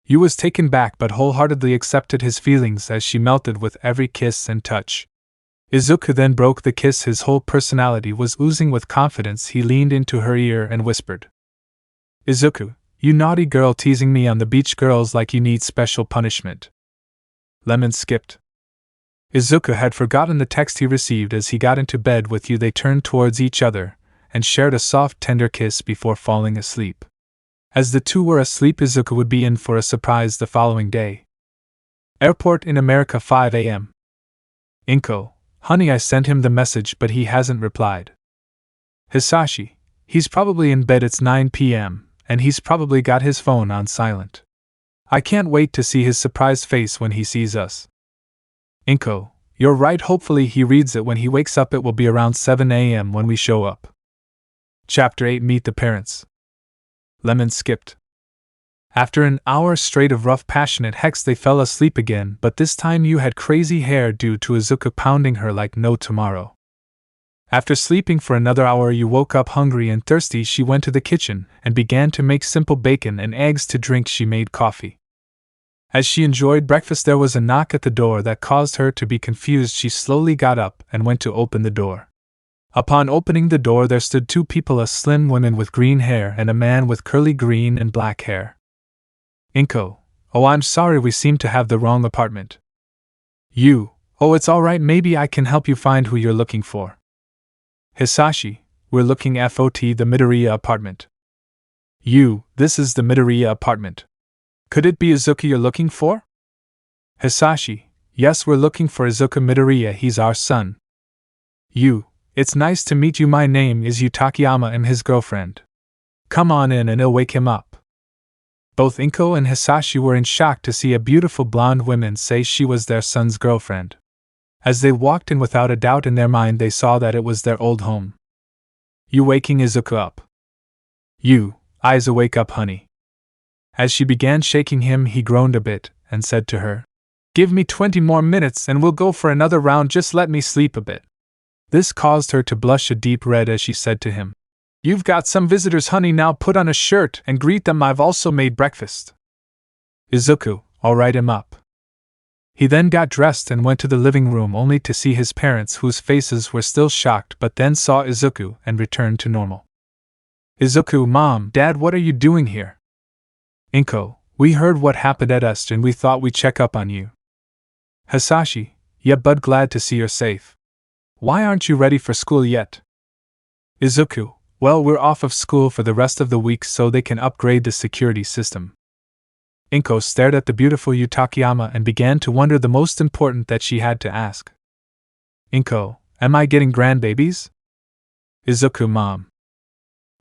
You was taken back but wholeheartedly accepted his feelings as she melted with every kiss and touch. Izuku then broke the kiss. His whole personality was oozing with confidence. He leaned into her ear and whispered, "Izuku, you naughty girl, teasing me on the beach. Girls like you need special punishment." Lemon skipped. Izuku had forgotten the text he received. As he got into bed with you, they turned towards each other and shared a soft, tender kiss before falling asleep. As the two were asleep, Izuku would be in for a surprise the following day. Airport in America, 5 a.m. Inko, honey, I sent him the message but he hasn't replied. Hisashi, he's probably in bed. It's 9 p.m. and he's probably got his phone on silent. I can't wait to see his surprised face when he sees us. Inko, you're right, hopefully he reads it when he wakes up. It will be around 7 a.m. when we show up. Chapter 8 Meet the Parents. Lemon skipped. After an hour straight of rough, passionate sex, they fell asleep again, but this time you had crazy hair due to Izuku pounding her like no tomorrow. After sleeping for another hour, you woke up hungry and thirsty. She went to the kitchen and began to make simple bacon and eggs to drink. She made coffee. As she enjoyed breakfast, there was a knock at the door that caused her to be confused. She slowly got up and went to open the door. Upon opening the door, there stood two people, a slim woman with green hair and a man with curly green and black hair. Inko, oh, I'm sorry, we seem to have the wrong apartment. You, oh, it's alright, maybe I can help you find who you're looking for. Hisashi, we're looking for the Midoriya apartment. You, this is the Midoriya apartment. Could it be Izuku you're looking for? Hisashi, yes, we're looking for Izuku Midoriya, he's our son. You, it's nice to meet you, my name is Takeyama, I'm his girlfriend. Come on in and I'll wake him up. Both Inko and Hisashi were in shock to see a beautiful blonde woman say she was their son's girlfriend. As they walked in, without a doubt in their mind, they saw that it was their old home. You waking Izuku up? You, Aizu, wake up, honey. As she began shaking him, he groaned a bit and said to her, "Give me 20 more minutes and we'll go for another round, just let me sleep a bit." This caused her to blush a deep red as she said to him, "You've got some visitors, honey, now put on a shirt and greet them. I've also made breakfast." Izuku, I'll write him up. He then got dressed and went to the living room, only to see his parents, whose faces were still shocked, but then saw Izuku and returned to normal. Izuku, Mom, Dad, what are you doing here? Inko, we heard what happened at us and we thought we'd check up on you. Hisashi, yeah, bud, glad to see you're safe. Why aren't you ready for school yet? Izuku, well, we're off of school for the rest of the week so they can upgrade the security system. Inko stared at the beautiful Takeyama and began to wonder the most important that she had to ask. Inko, am I getting grandbabies? Izuku, Mom.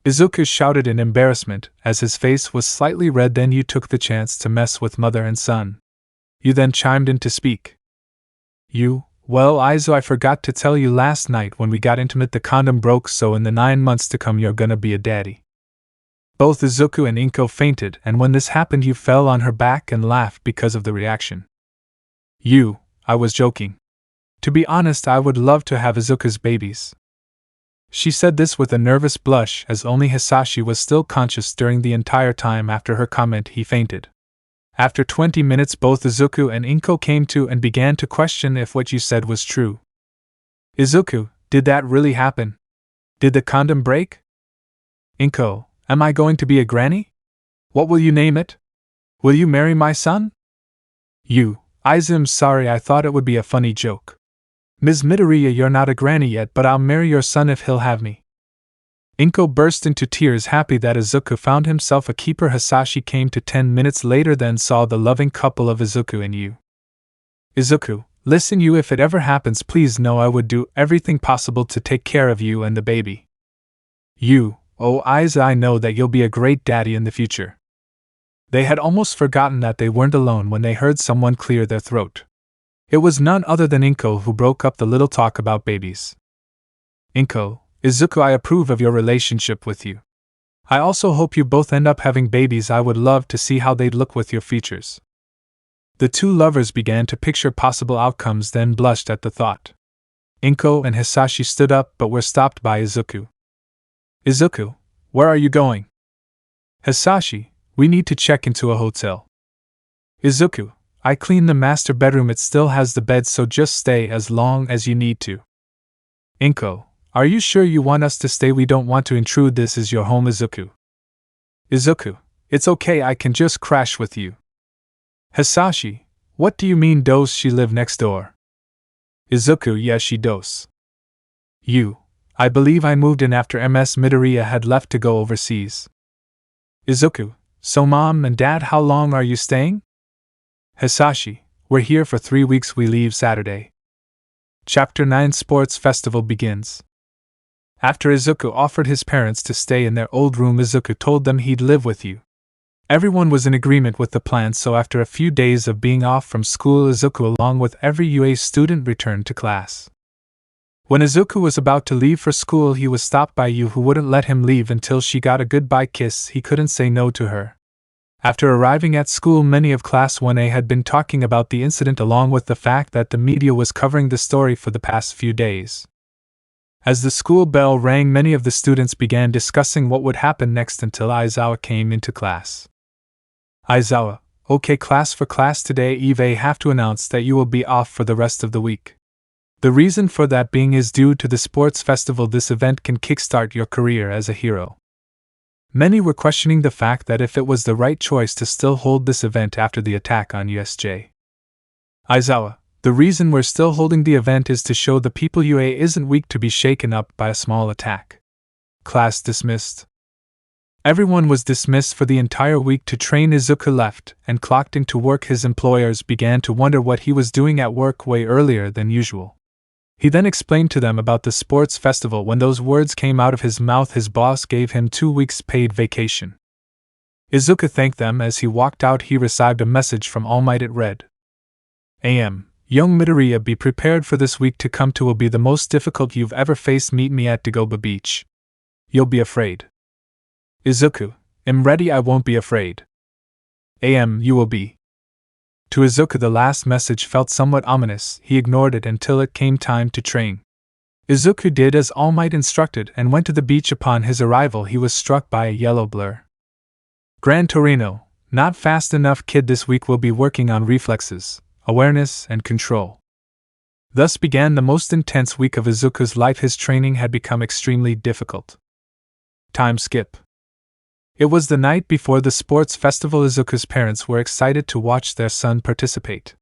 Izuku shouted in embarrassment as his face was slightly red. Then you took the chance to mess with mother and son. You then chimed in to speak. You, well, Aizu, I forgot to tell you last night when we got intimate the condom broke, so in the 9 months to come you're gonna be a daddy. Both Izuku and Inko fainted, and when this happened you fell on her back and laughed because of the reaction. You, I was joking. To be honest, I would love to have Izuku's babies. She said this with a nervous blush, as only Hisashi was still conscious during the entire time. After her comment, he fainted. After 20 minutes, both Izuku and Inko came to and began to question if what you said was true. Izuku, did that really happen? Did the condom break? Inko, am I going to be a granny? What will you name it? Will you marry my son? You, I'm sorry, I thought it would be a funny joke. Ms. Midoriya, you're not a granny yet, but I'll marry your son if he'll have me. Inko burst into tears, happy that Izuku found himself a keeper. Hisashi came to 10 minutes later, then saw the loving couple of Izuku and Yu. Izuku, listen, you, if it ever happens, please know I would do everything possible to take care of you and the baby. You, oh Aiza, I know that you'll be a great daddy in the future. They had almost forgotten that they weren't alone when they heard someone clear their throat. It was none other than Inko who broke up the little talk about babies. Inko, Izuku, I approve of your relationship with you. I also hope you both end up having babies. I would love to see how they'd look with your features. The two lovers began to picture possible outcomes, then blushed at the thought. Inko and Hisashi stood up but were stopped by Izuku. Izuku, where are you going? Hisashi, we need to check into a hotel. Izuku, I cleaned the master bedroom, it still has the bed, so just stay as long as you need to. Inko, are you sure you want us to stay? We don't want to intrude, this is your home. Izuku. Izuku, it's okay, I can just crash with you. Hisashi, what do you mean does she live next door? Izuku, yes she does. You, I believe I moved in after Ms. Midoriya had left to go overseas. Izuku, so mom and dad, how long are you staying? Hisashi, we're here for 3 weeks, we leave Saturday. Chapter 9 Sports Festival begins. After Izuku offered his parents to stay in their old room, Izuku told them he'd live with you. Everyone was in agreement with the plan, so after a few days of being off from school, Izuku along with every UA student returned to class. When Izuku was about to leave for school, he was stopped by Yu, who wouldn't let him leave until she got a goodbye kiss. He couldn't say no to her. After arriving at school, many of Class 1A had been talking about the incident along with the fact that the media was covering the story for the past few days. As the school bell rang, many of the students began discussing what would happen next until Aizawa came into class. Aizawa, okay class, for class today Eve have to announce that you will be off for the rest of the week. The reason for that being is due to the sports festival. This event can kickstart your career as a hero. Many were questioning the fact that if it was the right choice to still hold this event after the attack on USJ. Aizawa, the reason we're still holding the event is to show the people UA isn't weak to be shaken up by a small attack. Class dismissed. Everyone was dismissed for the entire week to train. Izuku left and clocked into work. His employers began to wonder what he was doing at work way earlier than usual. He then explained to them about the sports festival. When those words came out of his mouth, his boss gave him 2 weeks paid vacation. Izuku thanked them. As he walked out, he received a message from All Might. It read, "Am. Young Midoriya, be prepared for this week to come to will be the most difficult you've ever faced. Meet me at Dagoba Beach. You'll be afraid." Izuku, am ready, I won't be afraid. Am, you will be. To Izuku the last message felt somewhat ominous. He ignored it until it came time to train. Izuku did as All Might instructed and went to the beach. Upon his arrival, he was struck by a yellow blur. Gran Torino, not fast enough kid. This week we'll be working on reflexes, awareness, and control. Thus began the most intense week of Izuku's life. His training had become extremely difficult. Time skip. It was the night before the sports festival. Izuku's parents were excited to watch their son participate.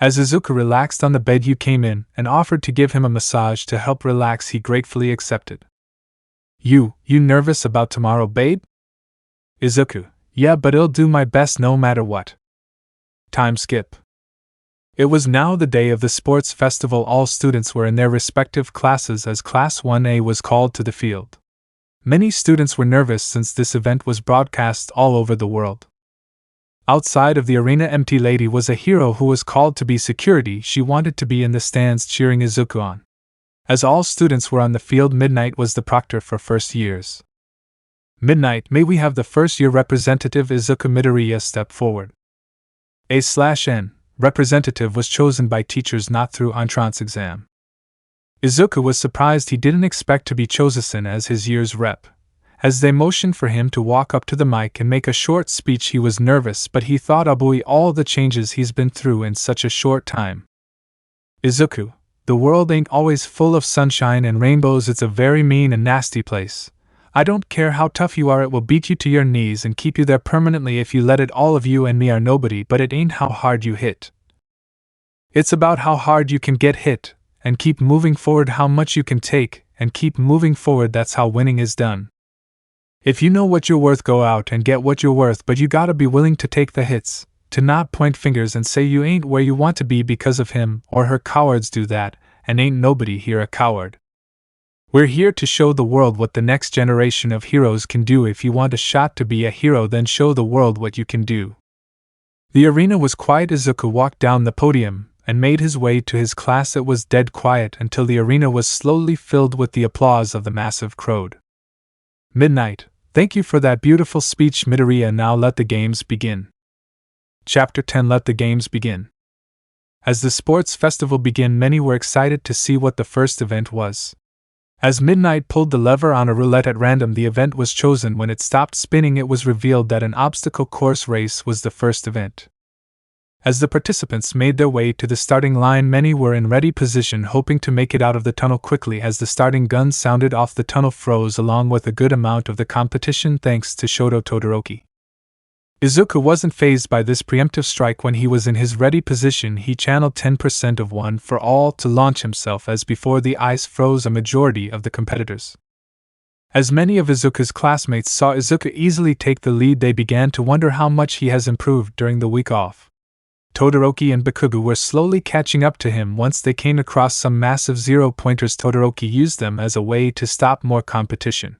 As Izuku relaxed on the bed, Yu came in and offered to give him a massage to help relax. He gratefully accepted. You nervous about tomorrow, babe? Izuku, yeah, but I'll do my best no matter what. Time skip. It was now the day of the sports festival. All students were in their respective classes as Class 1A was called to the field. Many students were nervous since this event was broadcast all over the world. Outside of the arena, Empty Lady was a hero who was called to be security. She wanted to be in the stands cheering Izuku on. As all students were on the field, Midnight was the proctor for first years. Midnight, may we have the first year representative? Izuku Midoriya stepped forward. A/N, representative, was chosen by teachers, not through entrance exam. Izuku was surprised. He didn't expect to be chosen as his year's rep. As they motioned for him to walk up to the mic and make a short speech, he was nervous, but he thought about all the changes he's been through in such a short time. Izuku, the world ain't always full of sunshine and rainbows. It's a very mean and nasty place. I don't care how tough you are, it will beat you to your knees and keep you there permanently if you let it. All of you and me are nobody, but it ain't how hard you hit. It's about how hard you can get hit and keep moving forward, how much you can take, and keep moving forward. That's how winning is done. If you know what you're worth, go out and get what you're worth, but you gotta be willing to take the hits, to not point fingers and say you ain't where you want to be because of him or her. Cowards do that, and ain't nobody here a coward. We're here to show the world what the next generation of heroes can do. If you want a shot to be a hero, then show the world what you can do. The arena was quiet. Izuku walked down the podium and made his way to his class. It was dead quiet until the arena was slowly filled with the applause of the massive crowd. Midnight, thank you for that beautiful speech, Midoriya. Now let the games begin. Chapter 10. Let the games begin. As the sports festival began, many were excited to see what the first event was. As Midnight pulled the lever on a roulette at random, the event was chosen. When it stopped spinning, it was revealed that an obstacle course race was the first event. As the participants made their way to the starting line, many were in ready position, hoping to make it out of the tunnel quickly. As the starting gun sounded off, the tunnel froze along with a good amount of the competition, thanks to Shoto Todoroki. Izuku wasn't fazed by this preemptive strike. When he was in his ready position, he channeled 10% of One for All to launch himself. As before, the ice froze a majority of the competitors. As many of Izuku's classmates saw Izuku easily take the lead, they began to wonder how much he has improved during the week off. Todoroki and Bakugo were slowly catching up to him. Once they came across some massive zero-pointers, Todoroki used them as a way to stop more competition.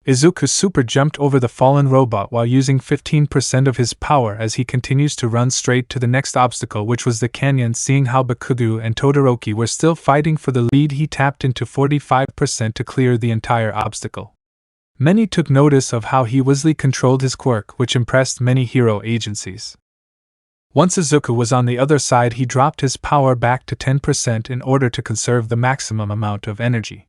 Izuku super jumped over the fallen robot while using 15% of his power as he continues to run straight to the next obstacle, which was the canyon. Seeing how Bakugo and Todoroki were still fighting for the lead, he tapped into 45% to clear the entire obstacle. Many took notice of how he wisely controlled his quirk, which impressed many hero agencies. Once Izuku was on the other side, he dropped his power back to 10% in order to conserve the maximum amount of energy.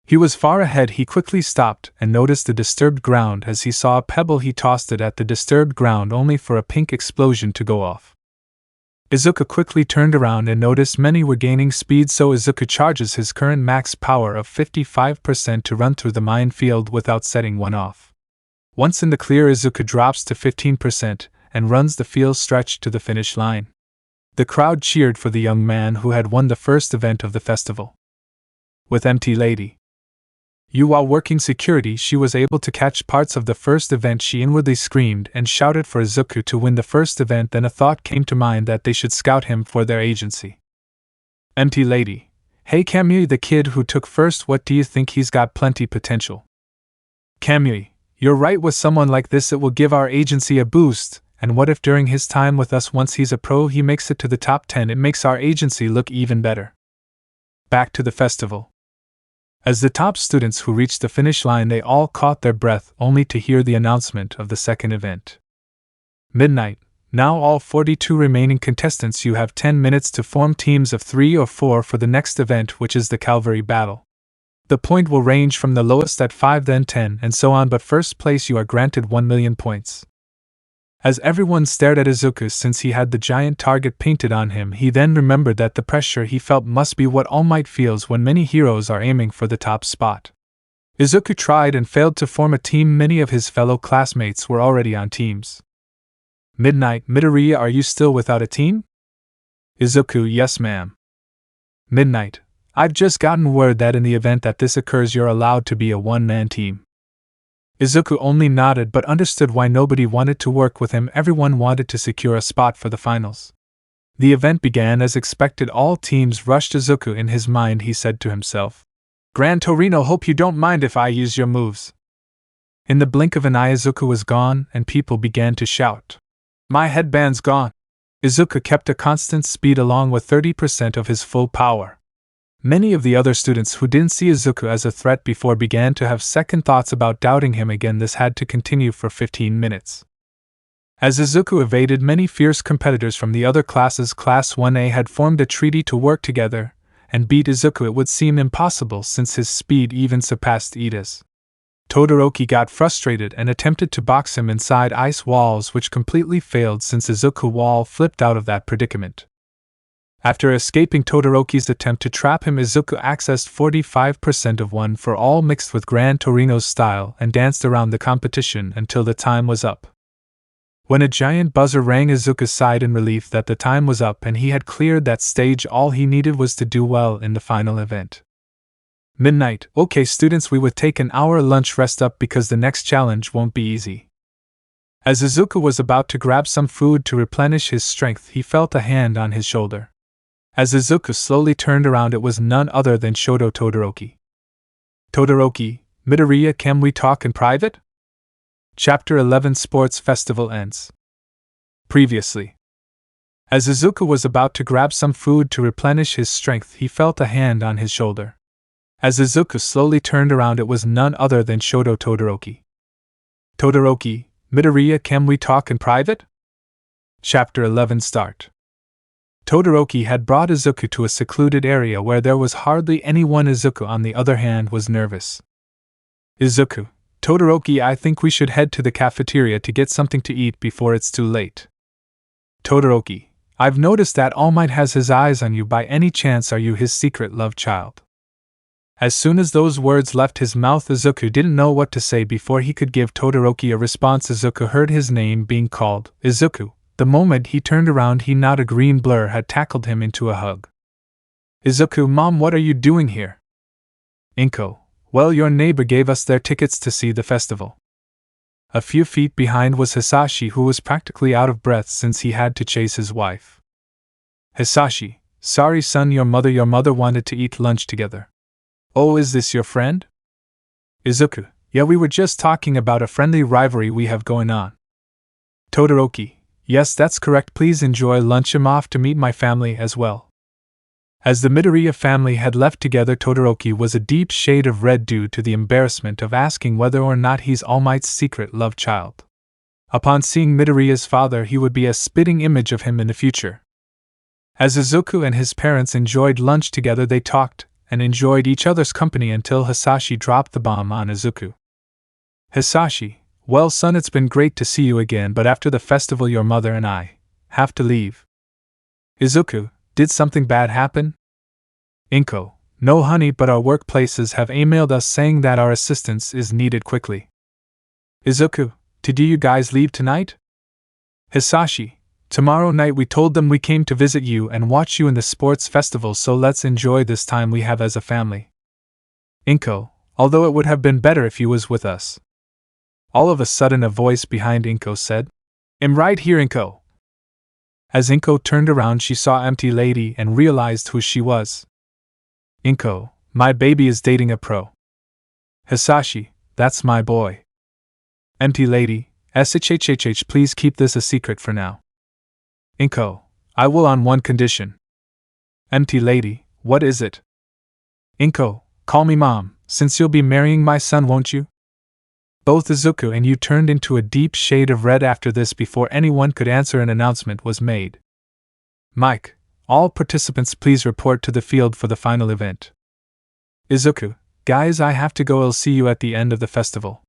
He was far ahead. He quickly stopped and noticed the disturbed ground. As he saw a pebble, he tossed it at the disturbed ground, only for a pink explosion to go off. Izuku quickly turned around and noticed many were gaining speed, so Izuku charges his current max power of 55% to run through the minefield without setting one off. Once in the clear, Izuku drops to 15% and runs the field stretch to the finish line. The crowd cheered for the young man who had won the first event of the festival. With Empty Lady while working security, she was able to catch parts of the first event. She inwardly screamed and shouted for Izuku to win the first event. Then a thought came to mind that they should scout him for their agency. Empty Lady: Hey Kamui, the kid who took first, what do you think? He's got plenty potential. Kamui: You're right. With someone like this, it will give our agency a boost. And what if during his time with us, once he's a pro, he makes it to the top 10? It makes our agency look even better. Back to the festival. As the top students who reached the finish line, they all caught their breath, only to hear the announcement of the second event. Midnight: Now all 42 remaining contestants, you have 10 minutes to form teams of 3 or 4 for the next event, which is the Cavalry Battle. The point will range from the lowest at 5, then 10, and so on, but first place you are granted 1 million points. As everyone stared at Izuku since he had the giant target painted on him, he then remembered that the pressure he felt must be what All Might feels when many heroes are aiming for the top spot. Izuku tried and failed to form a team. Many of his fellow classmates were already on teams. Midnight: Midoriya, are you still without a team? Izuku: Yes, ma'am. Midnight: I've just gotten word that in the event that this occurs, you're allowed to be a one-man team. Izuku only nodded but understood why nobody wanted to work with him. Everyone wanted to secure a spot for the finals. The event began as expected. All teams rushed Izuku. In his mind, he said to himself, Gran Torino, hope you don't mind if I use your moves. In the blink of an eye, Izuku was gone, and people began to shout, My headband's gone. Izuku kept a constant speed along with 30% of his full power. Many of the other students who didn't see Izuku as a threat before began to have second thoughts about doubting him again. This had to continue for 15 minutes. As Izuku evaded many fierce competitors from the other classes, Class 1A had formed a treaty to work together and beat Izuku. It would seem impossible since his speed even surpassed Ida's. Todoroki got frustrated and attempted to box him inside ice walls, which completely failed since Izuku wall flipped out of that predicament. After escaping Todoroki's attempt to trap him, Izuku accessed 45% of One for All mixed with Gran Torino's style and danced around the competition until the time was up. When a giant buzzer rang, Izuku sighed in relief that the time was up and he had cleared that stage. All he needed was to do well in the final event. Midnight. Okay, students, we would take an hour lunch rest up because the next challenge won't be easy. As Izuku was about to grab some food to replenish his strength, he felt a hand on his shoulder. As Izuku slowly turned around, it was none other than Shoto Todoroki. Todoroki, Midoriya, can we talk in private? Chapter 11 Sports Festival ends. Previously. As Izuku was about to grab some food to replenish his strength, he felt a hand on his shoulder. As Izuku slowly turned around, it was none other than Shoto Todoroki. Todoroki, Midoriya, can we talk in private? Chapter 11 Start. Todoroki had brought Izuku to a secluded area where there was hardly anyone. Izuku, on the other hand, was nervous. Izuku, Todoroki, I think we should head to the cafeteria to get something to eat before it's too late. Todoroki, I've noticed that All Might has his eyes on you. By any chance, are you his secret love child? As soon as those words left his mouth, Izuku didn't know what to say before he could give Todoroki a response. Izuku heard his name being called. Izuku. The moment he turned around, he not a green blur had tackled him into a hug. Izuku, Mom, what are you doing here? Inko, well, your neighbor gave us their tickets to see the festival. A few feet behind was Hisashi, who was practically out of breath since he had to chase his wife. Hisashi, sorry son, your mother wanted to eat lunch together. Oh, is this your friend? Izuku, yeah, we were just talking about a friendly rivalry we have going on. Todoroki, yes, that's correct, please enjoy lunch. I'm off to meet my family as well. As the Midoriya family had left together, Todoroki was a deep shade of red due to the embarrassment of asking whether or not he's All Might's secret love child. Upon seeing Midoriya's father, he would be a spitting image of him in the future. As Izuku and his parents enjoyed lunch together, they talked and enjoyed each other's company until Hisashi dropped the bomb on Izuku. Hisashi, well son, it's been great to see you again, but after the festival your mother and I have to leave. Izuku, did something bad happen? Inko, no honey, but our workplaces have emailed us saying that our assistance is needed quickly. Izuku, do you guys leave tonight? Hisashi, tomorrow night. We told them we came to visit you and watch you in the sports festival, so let's enjoy this time we have as a family. Inko, although it would have been better if you was with us. All of a sudden a voice behind Inko said, I'm right here, Inko. As Inko turned around, she saw Empty Lady and realized who she was. Inko, my baby is dating a pro. Hisashi, that's my boy. Empty Lady, SHHHH, please keep this a secret for now. Inko, I will on one condition. Empty Lady, what is it? Inko, call me Mom, since you'll be marrying my son, won't you? Both Izuku and you turned into a deep shade of red after this. Before anyone could answer, an announcement was made. Mike, all participants please report to the field for the final event. Izuku, guys, I have to go, I'll see you at the end of the festival.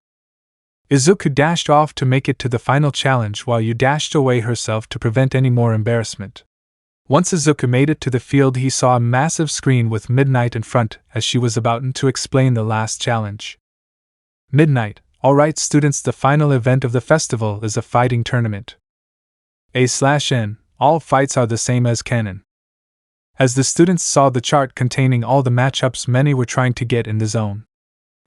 Izuku dashed off to make it to the final challenge while Yu dashed away herself to prevent any more embarrassment. Once Izuku made it to the field, he saw a massive screen with Midnight in front as she was about to explain the last challenge. Midnight, alright students, the final event of the festival is a fighting tournament. A/N, all fights are the same as canon. As the students saw the chart containing all the matchups, many were trying to get in the zone.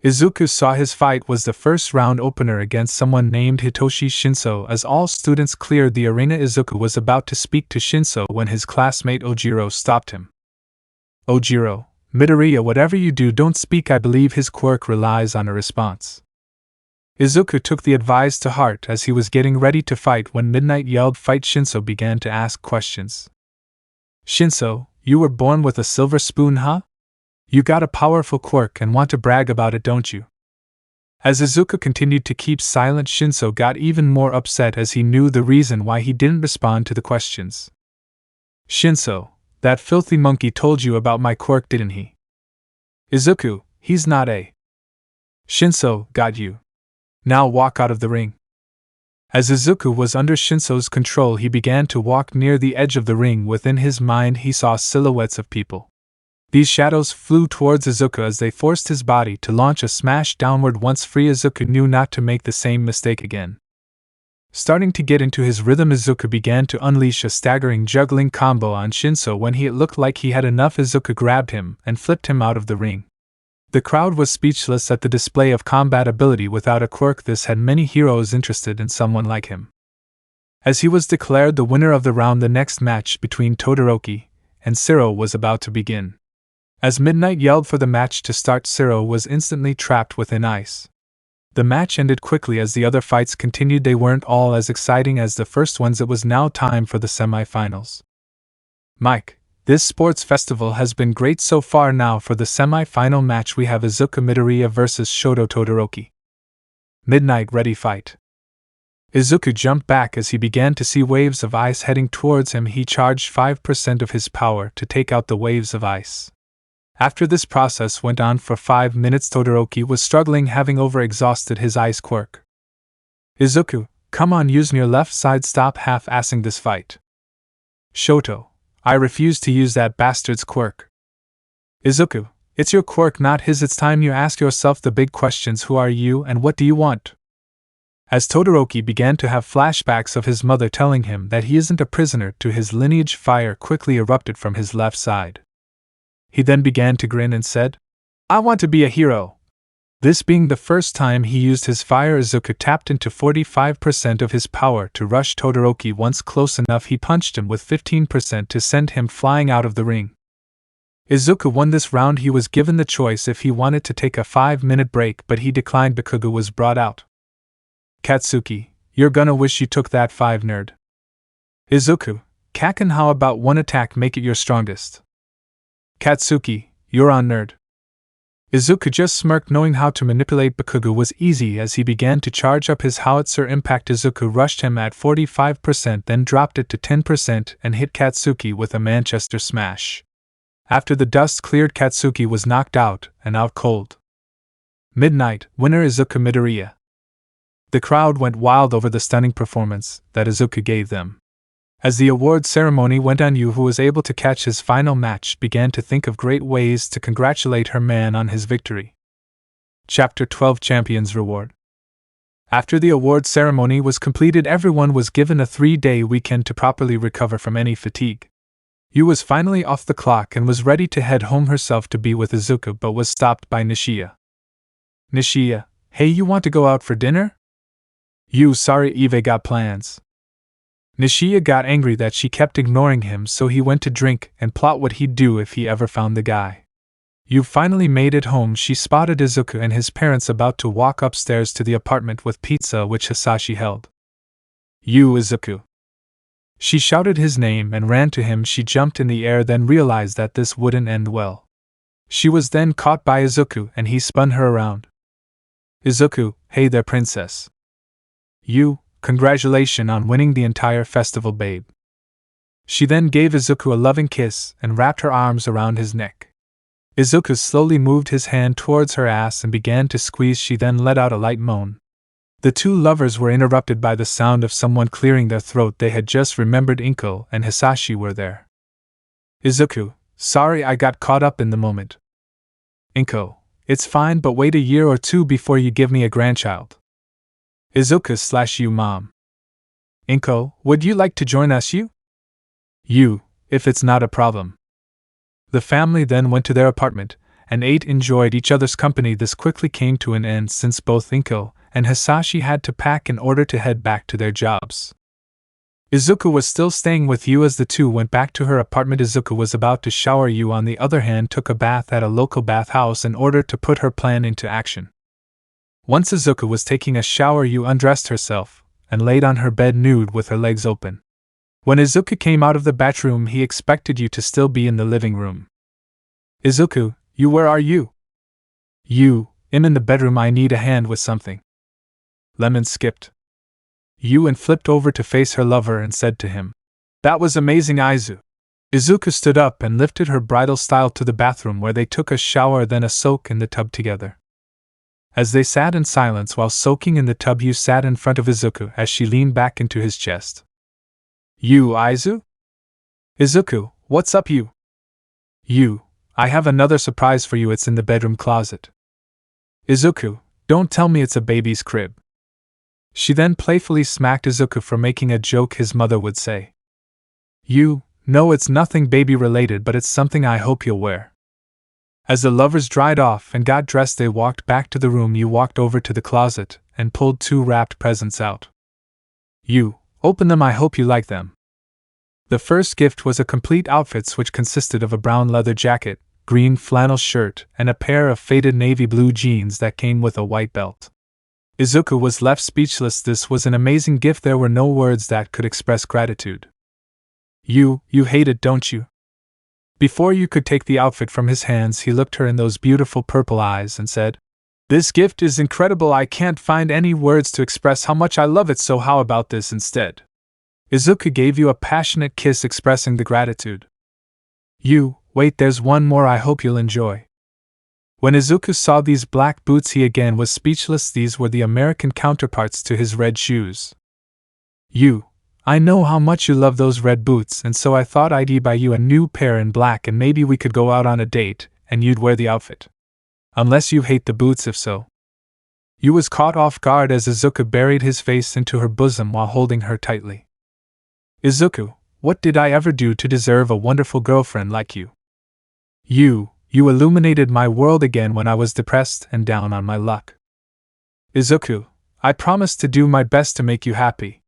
Izuku saw his fight was the first round opener against someone named Hitoshi Shinso. As all students cleared the arena, Izuku was about to speak to Shinso when his classmate Ojiro stopped him. Ojiro, Midoriya, whatever you do, don't speak. I believe his quirk relies on a response. Izuku took the advice to heart as he was getting ready to fight when Midnight yelled fight. Shinso began to ask questions. Shinso, you were born with a silver spoon, huh? You got a powerful quirk and want to brag about it, don't you? As Izuku continued to keep silent, Shinso got even more upset as he knew the reason why he didn't respond to the questions. Shinso, that filthy monkey told you about my quirk, didn't he? Izuku, he's not a. Shinso, got you. Now walk out of the ring. As Izuku was under Shinso's control, he began to walk near the edge of the ring. Within his mind, he saw silhouettes of people. These shadows flew towards Izuku as they forced his body to launch a smash downward. Once free, Izuku knew not to make the same mistake again. Starting to get into his rhythm, Izuku began to unleash a staggering juggling combo on Shinso. When it looked like he had enough, Izuku grabbed him and flipped him out of the ring. The crowd was speechless at the display of combat ability without a quirk. This had many heroes interested in someone like him. As he was declared the winner of the round, the next match between Todoroki and Zero was about to begin. As Midnight yelled for the match to start, Zero was instantly trapped within ice. The match ended quickly as the other fights continued. They weren't all as exciting as the first ones. It was now time for the semi-finals. Mike, this sports festival has been great so far. Now for the semi-final match we have Izuku Midoriya vs Shoto Todoroki. Midnight, ready, fight. Izuku jumped back as he began to see waves of ice heading towards him. He charged 5% of his power to take out the waves of ice. After this process went on for 5 minutes, Todoroki was struggling, having overexhausted his ice quirk. Izuku, come on, use your left side, stop half-assing this fight. Shoto, I refuse to use that bastard's quirk. Izuku, it's your quirk, not his. It's time you ask yourself the big questions. Who are you and what do you want? As Todoroki began to have flashbacks of his mother telling him that he isn't a prisoner to his lineage, fire quickly erupted from his left side. He then began to grin and said, I want to be a hero. This being the first time he used his fire, Izuku tapped into 45% of his power to rush Todoroki. Once close enough, he punched him with 15% to send him flying out of the ring. Izuku won this round. He was given the choice if he wanted to take a 5-minute break, but he declined. Bakugo was brought out. Katsuki, you're gonna wish you took that 5, nerd. Izuku, Kaken, how about one attack, make it your strongest? Katsuki, you're on, nerd. Izuku just smirked, knowing how to manipulate Bakugo was easy as he began to charge up his howitzer impact. Izuku rushed him at 45%, then dropped it to 10% and hit Katsuki with a Manchester smash. After the dust cleared, Katsuki was knocked out and out cold. Midnight, winner Izuku Midoriya. The crowd went wild over the stunning performance that Izuku gave them. As the award ceremony went on, Yu, who was able to catch his final match, began to think of great ways to congratulate her man on his victory. Chapter 12, Champion's Reward. After the award ceremony was completed, everyone was given a 3-day weekend to properly recover from any fatigue. Yu was finally off the clock and was ready to head home herself to be with Izuku, but was stopped by Nishiya. Nishiya, hey, you want to go out for dinner? Yu, sorry, Eve got plans. Nishiya got angry that she kept ignoring him, so he went to drink and plot what he'd do if he ever found the guy. Yu finally made it home. She spotted Izuku and his parents about to walk upstairs to the apartment with pizza which Hisashi held. Yu, Izuku. She shouted his name and ran to him. She jumped in the air, then realized that this wouldn't end well. She was then caught by Izuku and he spun her around. Izuku, hey there, princess. Yu, congratulations on winning the entire festival, babe. She then gave Izuku a loving kiss and wrapped her arms around his neck. Izuku slowly moved his hand towards her ass and began to squeeze. She then let out a light moan. The two lovers were interrupted by the sound of someone clearing their throat. They had just remembered Inko and Hisashi were there. Izuku, sorry, I got caught up in the moment. Inko, it's fine, but wait a year or two before you give me a grandchild. Izuku/Yu, mom. Inko, would you like to join us, Yu? Yu, if it's not a problem. The family then went to their apartment and enjoyed each other's company. This quickly came to an end since both Inko and Hisashi had to pack in order to head back to their jobs. Izuku was still staying with Yu as the two went back to her apartment. Izuku was about to shower. Yu, on the other hand, took a bath at a local bathhouse in order to put her plan into action. Once Izuku was taking a shower, Yu undressed herself and laid on her bed nude with her legs open. When Izuku came out of the bathroom, he expected Yu to still be in the living room. Izuku, Yu, where are you? Yu, I'm in the bedroom. I need a hand with something. Lemon skipped Yu and flipped over to face her lover and said to him, "That was amazing, Izu." Izuku stood up and lifted her bridal style to the bathroom, where they took a shower, then a soak in the tub together. As they sat in silence while soaking in the tub, Yu sat in front of Izuku as she leaned back into his chest. "You, Izu?" "Izuku, what's up, you?" "You, I have another surprise for you. It's in the bedroom closet." "Izuku, don't tell me it's a baby's crib." She then playfully smacked Izuku for making a joke his mother would say. "You, no, it's nothing baby related, but it's something I hope you'll wear." As the lovers dried off and got dressed, they walked back to the room. You walked over to the closet and pulled 2 wrapped presents out. You open them. I hope you like them. The first gift was a complete outfit which consisted of a brown leather jacket, green flannel shirt, and a pair of faded navy blue jeans that came with a white belt. Izuku was left speechless. This was an amazing gift. There were no words that could express gratitude. You hate it, don't you? Before you could take the outfit from his hands, he looked her in those beautiful purple eyes and said, "This gift is incredible. I can't find any words to express how much I love it, so how about this instead?" Izuku gave you a passionate kiss expressing the gratitude. You, wait, there's one more I hope you'll enjoy. When Izuku saw these black boots, he again was speechless. These were the American counterparts to his red shoes. You, I know how much you love those red boots, and so I thought I'd buy you a new pair in black, and maybe we could go out on a date, and you'd wear the outfit. Unless you hate the boots. If so. You was caught off guard as Izuku buried his face into her bosom while holding her tightly. Izuku, what did I ever do to deserve a wonderful girlfriend like you? You illuminated my world again when I was depressed and down on my luck. Izuku, I promise to do my best to make you happy.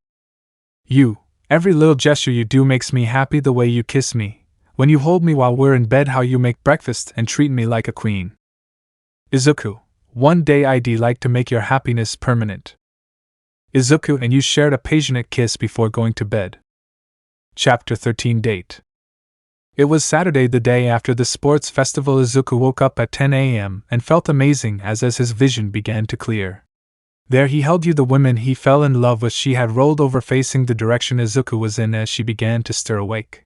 Every little gesture you do makes me happy. The way you kiss me, when you hold me while we're in bed, how you make breakfast and treat me like a queen. Izuku, one day I'd like to make your happiness permanent. Izuku and you shared a passionate kiss before going to bed. Chapter 13 Date. It was Saturday, the day after the sports festival. Izuku woke up at 10 a.m. and felt amazing as his vision began to clear. There he held you, the woman he fell in love with. She had rolled over facing the direction Izuku was in as she began to stir awake.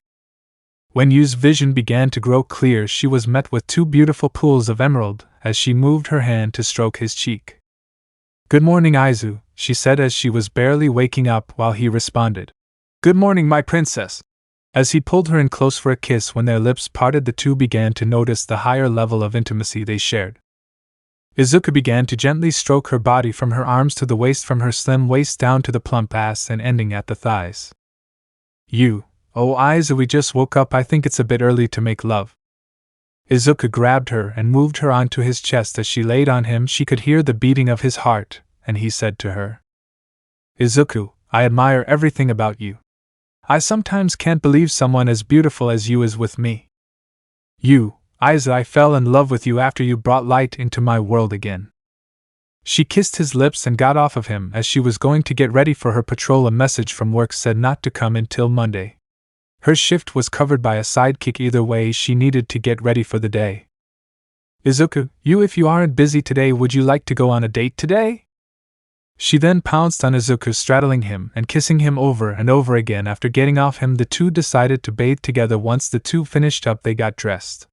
When Yu's vision began to grow clear, she was met with 2 beautiful pools of emerald as she moved her hand to stroke his cheek. "Good morning, Izu," she said as she was barely waking up, while he responded, "Good morning, my princess." As he pulled her in close for a kiss, when their lips parted, the two began to notice the higher level of intimacy they shared. Izuku began to gently stroke her body from her arms to the waist, from her slim waist down to the plump ass and ending at the thighs. "Oh Izu, we just woke up. I think it's a bit early to make love." Izuku grabbed her and moved her onto his chest. As she laid on him, she could hear the beating of his heart, and he said to her, "Izuku, I admire everything about you. I sometimes can't believe someone as beautiful as you is with me. Izu, I fell in love with you after you brought light into my world again." She kissed his lips and got off of him. As she was going to get ready for her patrol, a message from work said not to come until Monday. Her shift was covered by a sidekick. Either way, she needed to get ready for the day. "Izuku, if you aren't busy today, would you like to go on a date today?" She then pounced on Izuku, straddling him and kissing him over and over again. After getting off him, the two decided to bathe together. Once the two finished up, they got dressed.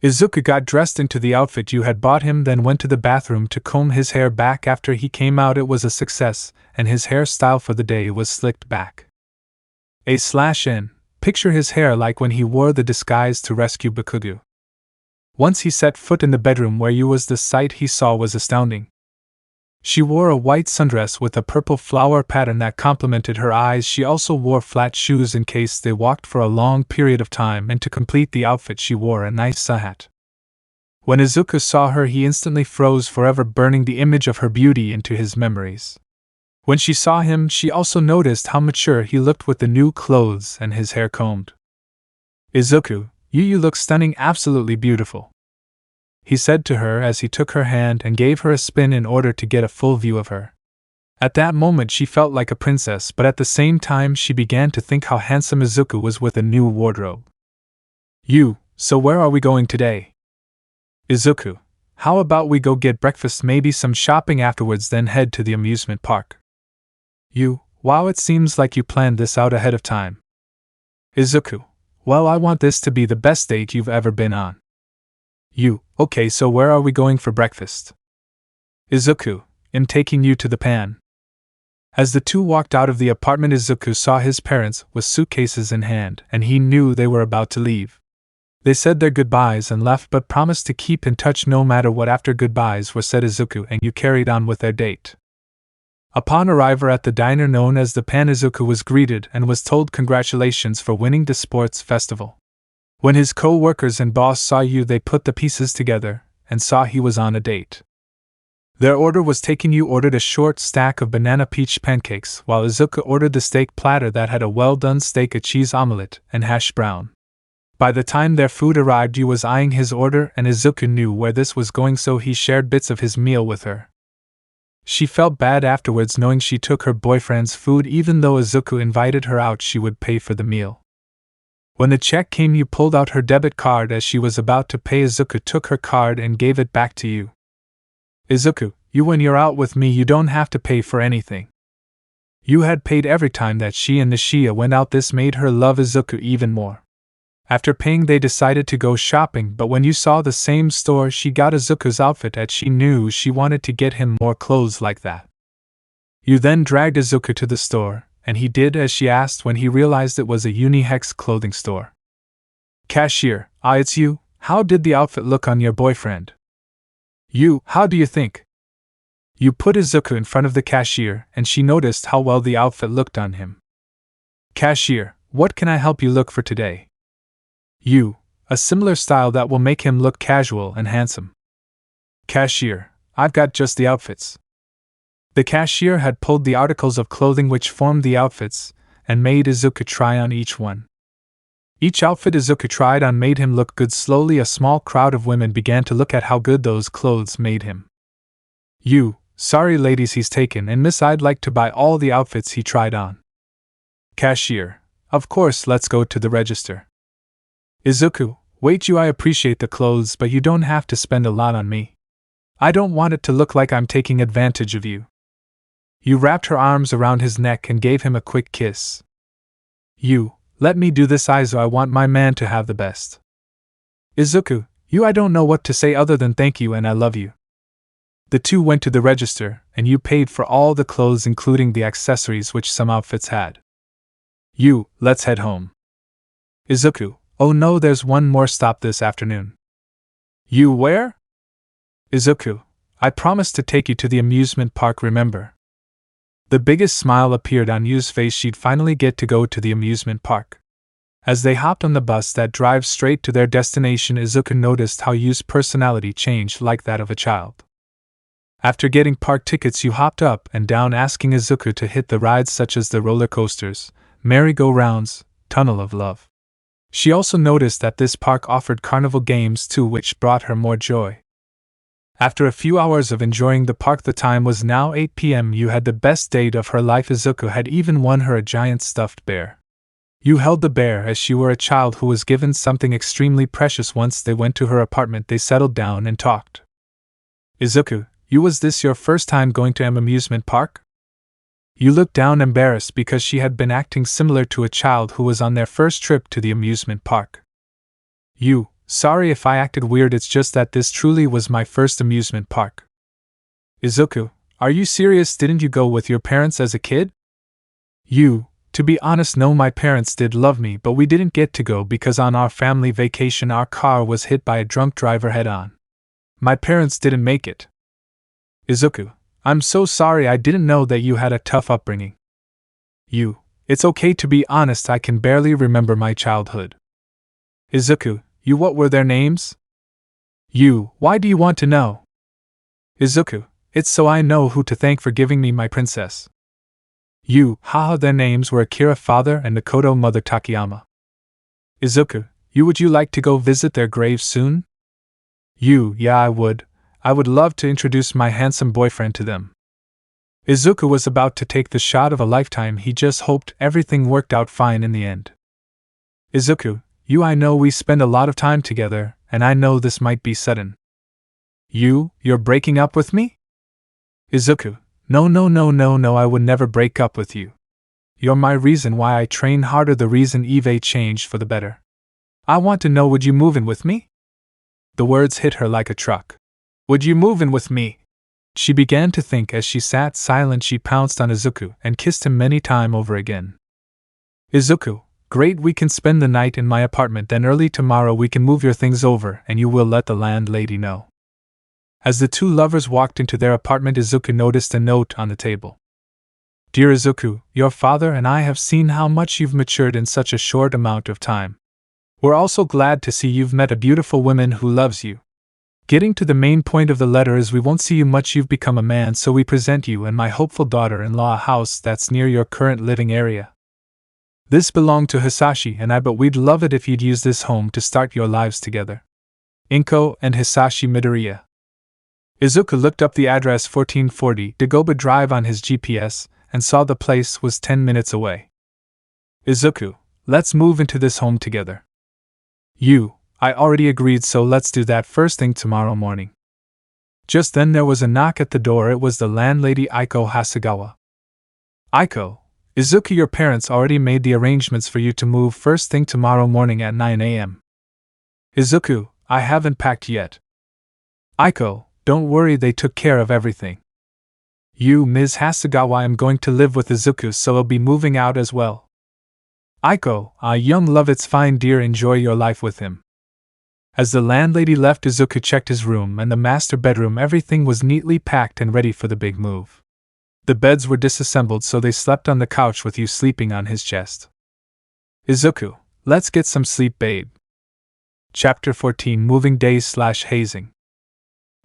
Izuku got dressed into the outfit you had bought him, then went to the bathroom to comb his hair back. After he came out, it was a success, and his hairstyle for the day was slicked back. A/N. Picture his hair like when he wore the disguise to rescue Bakugo. Once he set foot in the bedroom where you was, the sight he saw was astounding. She wore a white sundress with a purple flower pattern that complemented her eyes. She also wore flat shoes in case they walked for a long period of time, and to complete the outfit she wore a nice hat. When Izuku saw her, he instantly froze, forever burning the image of her beauty into his memories. When she saw him, she also noticed how mature he looked with the new clothes and his hair combed. "Izuku, you look stunning, absolutely beautiful," he said to her as he took her hand and gave her a spin in order to get a full view of her. At that moment she felt like a princess, but at the same time she began to think how handsome Izuku was with a new wardrobe. So where are we going today?" "Izuku, how about we go get breakfast, maybe some shopping afterwards, then head to the amusement park?" Wow, it seems like you planned this out ahead of time." "Izuku, well, I want this to be the best date you've ever been on." Okay, so where are we going for breakfast?" "Izuku, I'm taking you to the pan." As the two walked out of the apartment, Izuku saw his parents with suitcases in hand, and he knew they were about to leave. They said their goodbyes and left, but promised to keep in touch no matter what. After goodbyes were said, Izuku and you carried on with their date. Upon arrival at the diner known as the Pan, Izuku was greeted and was told congratulations for winning the sports festival. When his co-workers and boss saw you, they put the pieces together and saw he was on a date. Their order was taken. You ordered a short stack of banana peach pancakes, while Izuku ordered the steak platter that had a well-done steak, a cheese omelette, and hash brown. By the time their food arrived, you was eyeing his order, and Izuku knew where this was going, so he shared bits of his meal with her. She felt bad afterwards knowing she took her boyfriend's food. Even though Izuku invited her out, she would pay for the meal. When the check came, you pulled out her debit card. As she was about to pay, Izuku took her card and gave it back to you. Izuku, when you're out with me, you don't have to pay for anything. You had paid every time that she and Nishiya went out. This made her love Izuku even more. After paying, they decided to go shopping, but when you saw the same store, she got Izuku's outfit as she knew she wanted to get him more clothes like that. You then dragged Izuku to the store, and he did as she asked when he realized it was a Unihex clothing store. Cashier, it's you. How did the outfit look on your boyfriend? How do you think? You put Izuku in front of the cashier, and she noticed how well the outfit looked on him. Cashier, what can I help you look for today? A similar style that will make him look casual and handsome. Cashier, I've got just the outfits. The cashier had pulled the articles of clothing which formed the outfits, and made Izuku try on each one. Each outfit Izuku tried on made him look good. Slowly a small crowd of women began to look at how good those clothes made him. Sorry ladies, he's taken, and miss, I'd like to buy all the outfits he tried on. Cashier, of course, let's go to the register. Izuku, wait, I appreciate the clothes, but you don't have to spend a lot on me. I don't want it to look like I'm taking advantage of you. You wrapped her arms around his neck and gave him a quick kiss. Let me do this, I want my man to have the best. Izuku, I don't know what to say other than thank you and I love you. The two went to the register, and you paid for all the clothes including the accessories which some outfits had. Let's head home. Izuku, oh no, there's one more stop this afternoon. Where? Izuku, I promised to take you to the amusement park, remember? The biggest smile appeared on Yu's face. She'd finally get to go to the amusement park. As they hopped on the bus that drives straight to their destination, Izuku noticed how Yu's personality changed like that of a child. After getting park tickets, you hopped up and down asking Izuku to hit the rides such as the roller coasters, merry-go-rounds, Tunnel of Love. She also noticed that this park offered carnival games too, which brought her more joy. After a few hours of enjoying the park, the time was now 8 p.m. You had the best date of her life. Izuku had even won her a giant stuffed bear. You held the bear as she were a child who was given something extremely precious. Once they went to her apartment, they settled down and talked. Izuku, was this your first time going to an amusement park? You looked down embarrassed because she had been acting similar to a child who was on their first trip to the amusement park. Sorry if I acted weird, it's just that this truly was my first amusement park. Izuku, are you serious? Didn't you go with your parents as a kid? To be honest, no, my parents did love me, but we didn't get to go because on our family vacation our car was hit by a drunk driver head on. My parents didn't make it. Izuku, I'm so sorry, I didn't know that you had a tough upbringing. It's okay to be honest, I can barely remember my childhood. Izuku, what were their names? Why do you want to know? Izuku, it's so I know who to thank for giving me my princess. Their names were Akira father and Nakoto mother Takeyama. Izuku, would you like to go visit their graves soon? Yeah, I would. I would love to introduce my handsome boyfriend to them. Izuku was about to take the shot of a lifetime. He just hoped everything worked out fine in the end. Izuku, I know we spend a lot of time together, and I know this might be sudden. You're breaking up with me? Izuku, no, I would never break up with you. You're my reason why I train harder, the reason Eve changed for the better. I want to know, would you move in with me? The words hit her like a truck. Would you move in with me? She began to think. As she sat silent, she pounced on Izuku and kissed him many times over again. Izuku, great, we can spend the night in my apartment, then early tomorrow we can move your things over and you will let the landlady know. As the two lovers walked into their apartment, Izuku noticed a note on the table. Dear Izuku, your father and I have seen how much you've matured in such a short amount of time. We're also glad to see you've met a beautiful woman who loves you. Getting to the main point of the letter is we won't see you much. You've become a man, so we present you and my hopeful daughter-in-law a house that's near your current living area. This belonged to Hisashi and I, but we'd love it if you'd use this home to start your lives together. Inko and Hisashi Midoriya. Izuku looked up the address 1440 Dagoba Drive on his GPS and saw the place was 10 minutes away. Izuku, let's move into this home together. I already agreed, so let's do that first thing tomorrow morning. Just then there was a knock at the door. It was the landlady Aiko Hasegawa. Aiko, Izuku, your parents already made the arrangements for you to move first thing tomorrow morning at 9 a.m. Izuku, I haven't packed yet. Aiko, don't worry, they took care of everything. Ms. Hasegawa, I'm going to live with Izuku, so I'll be moving out as well. Aiko, young love, it's fine dear, enjoy your life with him. As the landlady left, Izuku checked his room and the master bedroom. Everything was neatly packed and ready for the big move. The beds were disassembled, so they slept on the couch with you sleeping on his chest. Izuku, let's get some sleep, babe. Chapter 14 Moving Days/Hazing.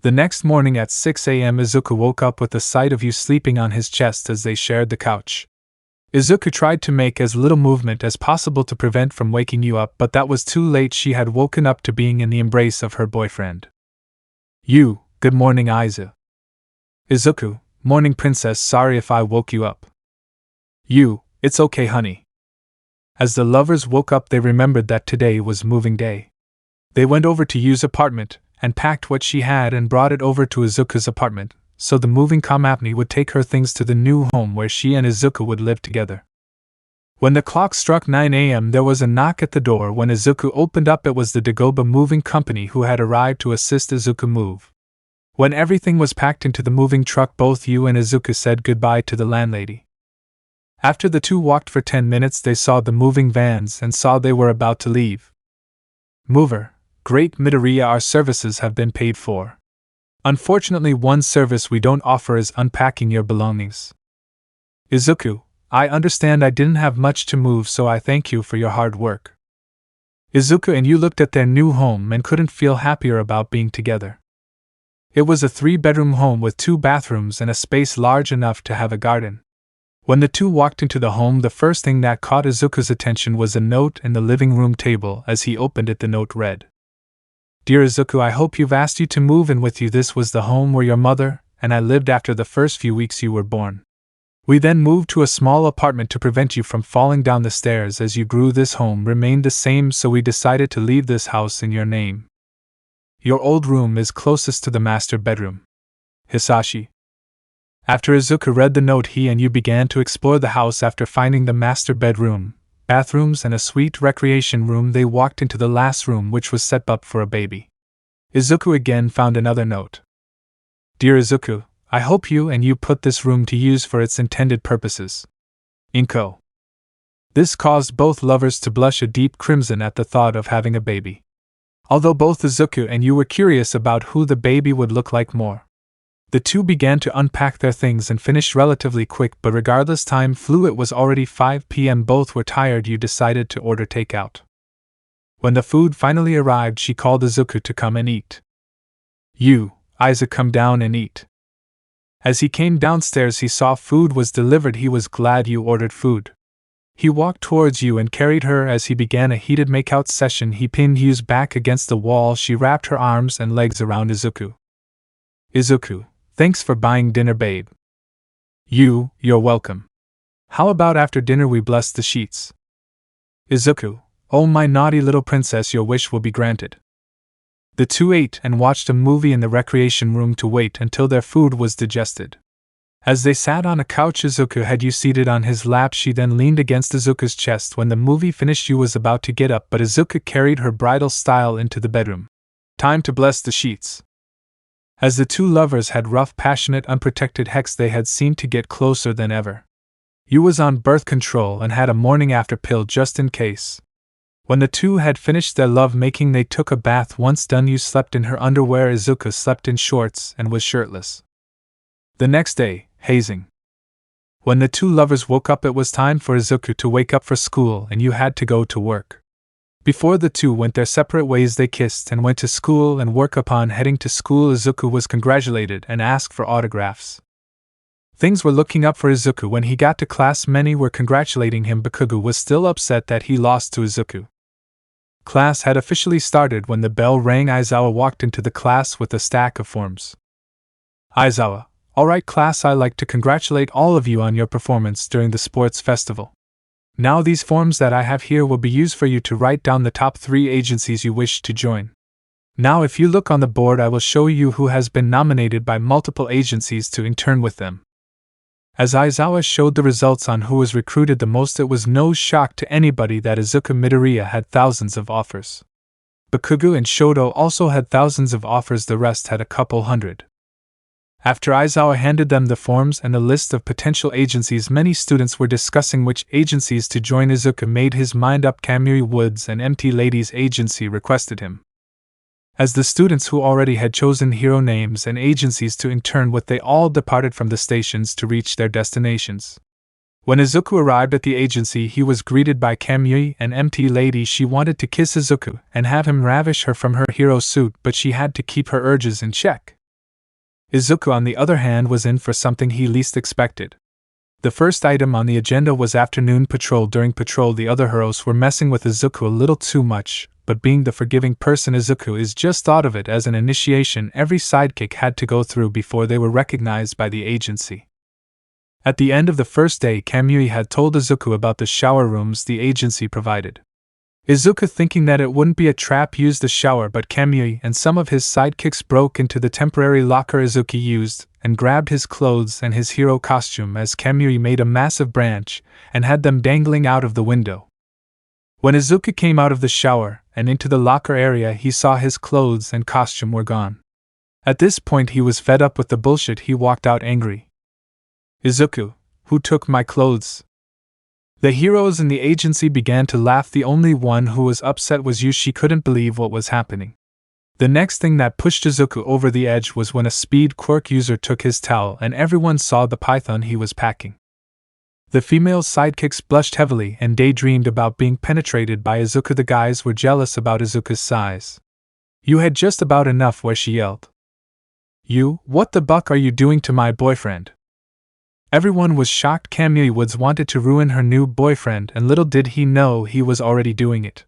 The next morning at 6 a.m. Izuku woke up with the sight of you sleeping on his chest as they shared the couch. Izuku tried to make as little movement as possible to prevent from waking you up, but that was too late. She had woken up to being in the embrace of her boyfriend. Good morning, Izu. Izuku, morning princess, sorry if I woke you up. It's okay honey. As the lovers woke up, they remembered that today was moving day. They went over to Yu's apartment and packed what she had and brought it over to Izuku's apartment, so the moving company would take her things to the new home where she and Izuku would live together. When the clock struck 9 a.m., there was a knock at the door. When Izuku opened up, it was the Dagoba Moving Company who had arrived to assist Izuku move. When everything was packed into the moving truck, both Yu and Izuku said goodbye to the landlady. After the two walked for 10 minutes, they saw the moving vans and saw they were about to leave. Mover, great Midoriya, our services have been paid for. Unfortunately, one service we don't offer is unpacking your belongings. Izuku, I understand I didn't have much to move, so I thank you for your hard work. Izuku and Yu looked at their new home and couldn't feel happier about being together. It was a 3-bedroom home with 2 bathrooms and a space large enough to have a garden. When the two walked into the home, the first thing that caught Izuku's attention was a note in the living room table. As he opened it, the note read, Dear Izuku, I hope you've asked you to move in with you. This was the home where your mother and I lived after the first few weeks you were born. We then moved to a small apartment to prevent you from falling down the stairs. As you grew, this home remained the same, so we decided to leave this house in your name. Your old room is closest to the master bedroom. Hisashi. After Izuku read the note, he and Yu began to explore the house. After finding the master bedroom, bathrooms, and a suite recreation room, they walked into the last room, which was set up for a baby. Izuku again found another note. Dear Izuku, I hope you and Yu put this room to use for its intended purposes. Inko. This caused both lovers to blush a deep crimson at the thought of having a baby. Although both Izuku and Yu were curious about who the baby would look like more. The two began to unpack their things and finished relatively quick, but regardless, time flew. It was already 5 p.m. Both were tired. Yu decided to order takeout. When the food finally arrived, she called Izuku to come and eat. Izuku, come down and eat. As he came downstairs, he saw food was delivered. He was glad Yu ordered food. He walked towards Yu and carried her. As he began a heated makeout session, he pinned Yu's back against the wall. She wrapped her arms and legs around Izuku. Izuku, thanks for buying dinner, babe. You're welcome. How about after dinner we bless the sheets? Izuku, oh my naughty little princess, your wish will be granted. The two ate and watched a movie in the recreation room to wait until their food was digested. As they sat on a couch, Izuku had Yu seated on his lap. She then leaned against Izuku's chest. When the movie finished, Yu was about to get up, but Izuku carried her bridal style into the bedroom. Time to bless the sheets. As the two lovers had rough, passionate, unprotected sex, they had seemed to get closer than ever. Yu was on birth control and had a morning after pill just in case. When the two had finished their love-making, they took a bath. Once done, Yu slept in her underwear. Izuku slept in shorts and was shirtless. The next day, hazing. When the two lovers woke up, it was time for Izuku to wake up for school and Yu had to go to work. Before the two went their separate ways, they kissed and went to school and work. Upon heading to school, Izuku was congratulated and asked for autographs. Things were looking up for Izuku when he got to class. Many were congratulating him. Bakugo was still upset that he lost to Izuku. Class had officially started when the bell rang. Aizawa walked into the class with a stack of forms. Aizawa: "Alright class, I'd like to congratulate all of you on your performance during the sports festival. Now these forms that I have here will be used for you to write down the top 3 agencies you wish to join. Now if you look on the board, I will show you who has been nominated by multiple agencies to intern with them." As Aizawa showed the results on who was recruited the most, it was no shock to anybody that Izuku Midoriya had thousands of offers. Bakugo and Shoto also had thousands of offers, the rest had a couple hundred. After Aizawa handed them the forms and a list of potential agencies, many students were discussing which agencies to join. Izuku made his mind up. Kamui Woods and MT Ladies Agency requested him. As the students who already had chosen hero names and agencies to intern with, they all departed from the stations to reach their destinations. When Izuku arrived at the agency, he was greeted by Kamui, an MT lady. She wanted to kiss Izuku and have him ravish her from her hero suit, but she had to keep her urges in check. Izuku, on the other hand, was in for something he least expected. The first item on the agenda was afternoon patrol. During patrol, the other heroes were messing with Izuku a little too much, but being the forgiving person Izuku is, just thought of it as an initiation every sidekick had to go through before they were recognized by the agency. At the end of the first day, Kamui had told Izuku about the shower rooms the agency provided. Izuku, thinking that it wouldn't be a trap, used the shower, but Kamui and some of his sidekicks broke into the temporary locker Izuku used and grabbed his clothes and his hero costume as Kamui made a massive branch and had them dangling out of the window. When Izuku came out of the shower and into the locker area, he saw his clothes and costume were gone. At this point he was fed up with the bullshit. He walked out angry. "Izuku, who took my clothes?" The heroes in the agency began to laugh. The only one who was upset was you. She couldn't believe what was happening. The next thing that pushed Izuku over the edge was when a speed quirk user took his towel and everyone saw the python he was packing. The female sidekicks blushed heavily and daydreamed about being penetrated by Izuku. The guys were jealous about Izuku's size. You had just about enough, where she yelled. "You, what the buck are you doing to my boyfriend?" Everyone was shocked. Kamui Woods wanted to ruin her new boyfriend, and little did he know he was already doing it.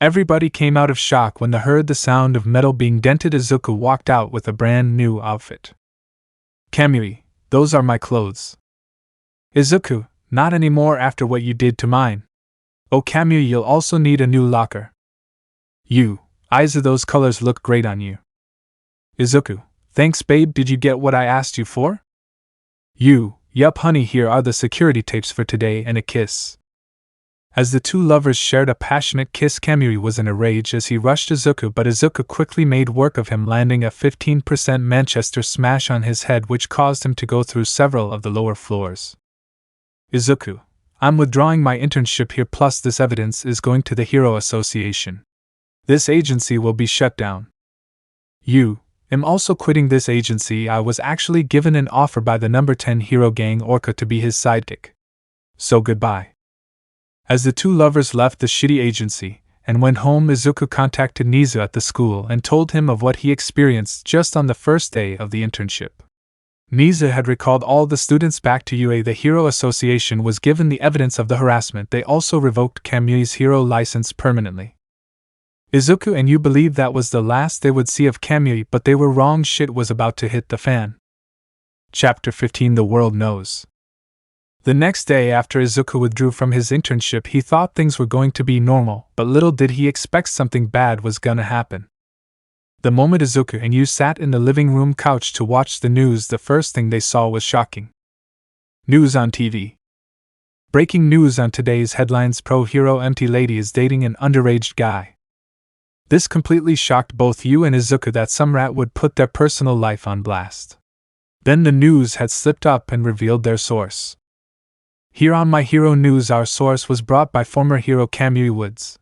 Everybody came out of shock when they heard the sound of metal being dented. Izuku walked out with a brand new outfit. "Kamui, those are my clothes." "Izuku, not anymore after what you did to mine." "Oh Kamui, you'll also need a new locker." "You, Aizu, those colors look great on you." "Izuku, thanks babe, did you get what I asked you for?" "You, yup honey, here are the security tapes for today," and a kiss. As the two lovers shared a passionate kiss, Kamui was in a rage as he rushed Izuku, but Izuku quickly made work of him, landing a 15% Manchester smash on his head, which caused him to go through several of the lower floors. "Izuku, I'm withdrawing my internship here, plus this evidence is going to the Hero Association. This agency will be shut down." "You, I'm also quitting this agency. I was actually given an offer by the number 10 hero gang Orca to be his sidekick. So goodbye." As the two lovers left the shitty agency and went home, Izuku contacted Nizu at the school and told him of what he experienced just on the first day of the internship. Nizu had recalled all the students back to UA. The Hero Association was given the evidence of the harassment. They also revoked Kamui's hero license permanently. Izuku and you believed that was the last they would see of Kamui, but they were wrong. Shit was about to hit the fan. Chapter 15: The World Knows. The next day after Izuku withdrew from his internship, he thought things were going to be normal, but little did he expect something bad was gonna happen. The moment Izuku and you sat in the living room couch to watch the news, the first thing they saw was shocking. News on TV. Breaking news on today's headlines: pro hero MT lady is dating an underage guy. This completely shocked both you and Izuku that some rat would put their personal life on blast. Then the news had slipped up and revealed their source. Here on My Hero News, our source was brought by former hero Kamui Woods.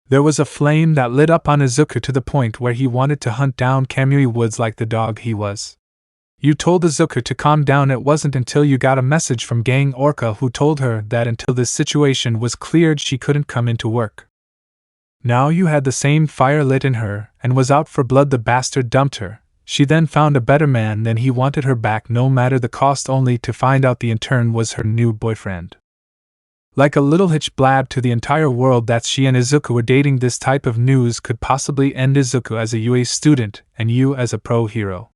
There was a flame that lit up on Izuku to the point where he wanted to hunt down Kamui Woods like the dog he was. You told Izuku to calm down. It wasn't until you got a message from Gang Orca, who told her that until this situation was cleared she couldn't come into work. Now you had the same fire lit in her, and was out for blood. The bastard dumped her. She then found a better man than he wanted her back no matter the cost, only to find out the intern was her new boyfriend. Like a little hitch blabbed to the entire world that she and Izuku were dating. This type of news could possibly end Izuku as a UA student and you as a pro hero.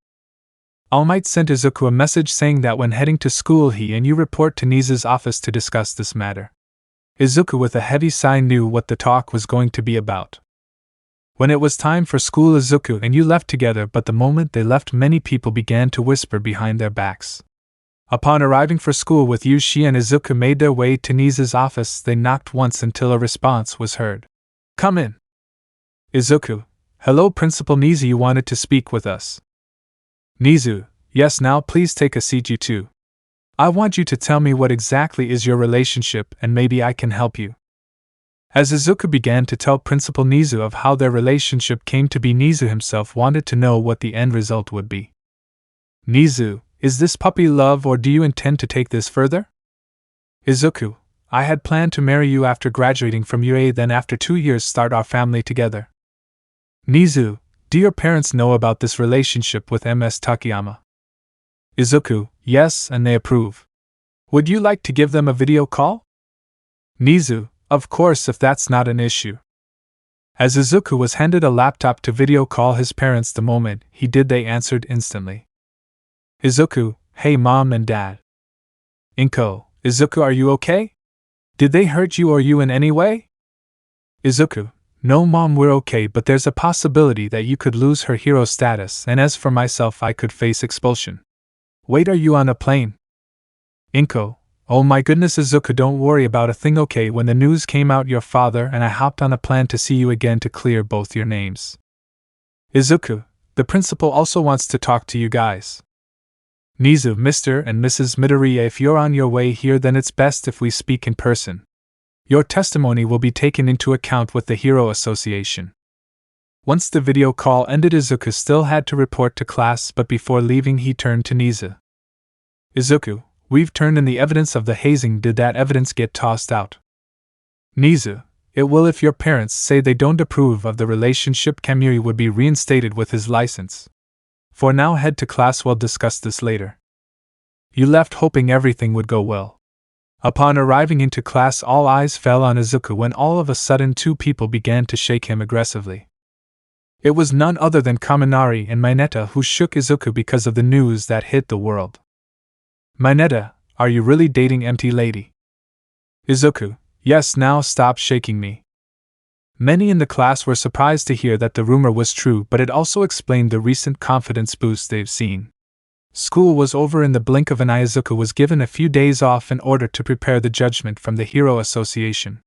All Might sent Izuku a message saying that when heading to school he and you report to Nizu's office to discuss this matter. Izuku with a heavy sigh knew what the talk was going to be about. When it was time for school, Izuku and you left together, but the moment they left many people began to whisper behind their backs. Upon arriving for school with you, she and Izuku made their way to Nizu's office. They knocked once until a response was heard. Come in. Izuku. Hello Principal Nizu, you wanted to speak with us. Nizu. Yes, now please take a seat you two. I want you to tell me what exactly is your relationship and maybe I can help you. As Izuku began to tell Principal Nizu of how their relationship came to be, Nizu himself wanted to know what the end result would be. Nizu, is this puppy love or do you intend to take this further? Izuku, I had planned to marry you after graduating from UA, then after 2 years start our family together. Nizu, do your parents know about this relationship with Ms. Takeyama? Izuku, yes, and they approve. Would you like to give them a video call? Nizu, of course, if that's not an issue. As Izuku was handed a laptop to video call his parents, the moment he did they answered instantly. Izuku, hey mom and dad. Inko, Izuku, are you okay? Did they hurt you or you in any way? Izuku, no mom, we're okay, but there's a possibility that you could lose her hero status, and as for myself I could face expulsion. Wait, are you on a plane? Inko, oh my goodness Izuku, don't worry about a thing, okay, when the news came out your father and I hopped on a plane to see you again to clear both your names. Izuku, the principal also wants to talk to you guys. Nizu, Mr. and Mrs. Midoriya, if you're on your way here then it's best if we speak in person. Your testimony will be taken into account with the Hero Association. Once the video call ended, Izuku still had to report to class, but before leaving he turned to Nizu. Izuku, we've turned in the evidence of the hazing. Did that evidence get tossed out? Nizu, it will if your parents say they don't approve of the relationship. Kamui would be reinstated with his license. For now head to class, we'll discuss this later. You left hoping everything would go well. Upon arriving into class all eyes fell on Izuku when all of a sudden 2 people began to shake him aggressively. It was none other than Kaminari and Mineta who shook Izuku because of the news that hit the world. Mineta, are you really dating empty lady? Izuku, yes, now stop shaking me. Many in the class were surprised to hear that the rumor was true, but it also explained the recent confidence boost they've seen. School was over in the blink of an eye. Izuku was given a few days off in order to prepare the judgment from the Hero Association.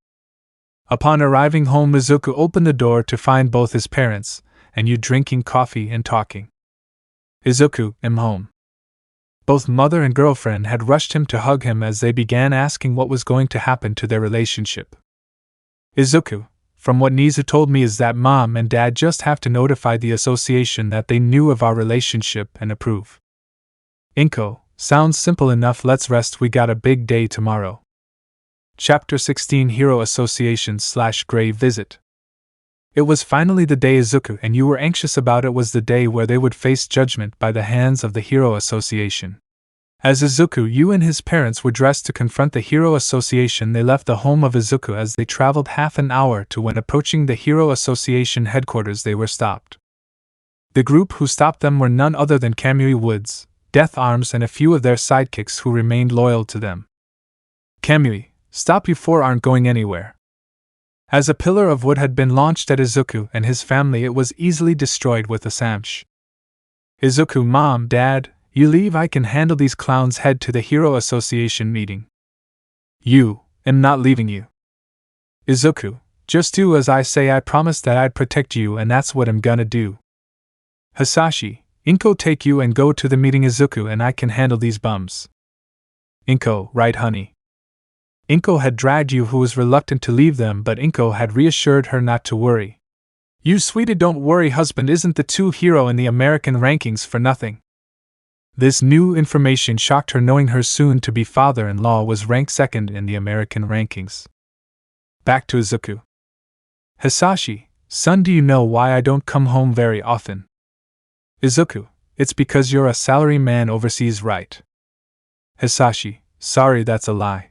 Upon arriving home, Izuku opened the door to find both his parents and you drinking coffee and talking. Izuku, I'm home. Both mother and girlfriend had rushed him to hug him as they began asking what was going to happen to their relationship. Izuku, from what Nizu told me is that mom and dad just have to notify the association that they knew of our relationship and approve. Inko, sounds simple enough, let's rest, we got a big day tomorrow. Chapter 16 Hero Association / Grave Visit. It was finally the day Izuku and you were anxious about. It was the day where they would face judgment by the hands of the Hero Association. As Izuku, you and his parents were dressed to confront the Hero Association, they left the home of Izuku as they traveled half an hour to when approaching the Hero Association headquarters they were stopped. The group who stopped them were none other than Kamui Woods, Death Arms and a few of their sidekicks who remained loyal to them. Kamui, stop, you 4 aren't going anywhere. As a pillar of wood had been launched at Izuku and his family, it was easily destroyed with a samch. Izuku, mom, dad, you leave, I can handle these clowns, head to the Hero Association meeting. You, am not leaving you. Izuku, just do as I say, I promised that I'd protect you and that's what I'm gonna do. Hasashi, Inko, take you and go to the meeting. Izuku and I can handle these bums. Inko, right honey. Inko had dragged you, who was reluctant to leave them, but Inko had reassured her not to worry. You sweetie, don't worry, husband isn't the 2 hero in the American rankings for nothing. This new information shocked her, knowing her soon-to-be father-in-law was ranked 2nd in the American rankings. Back to Izuku. Hisashi, son, do you know why I don't come home very often? Izuku, it's because you're a salaryman overseas, right? Hisashi, sorry, that's a lie.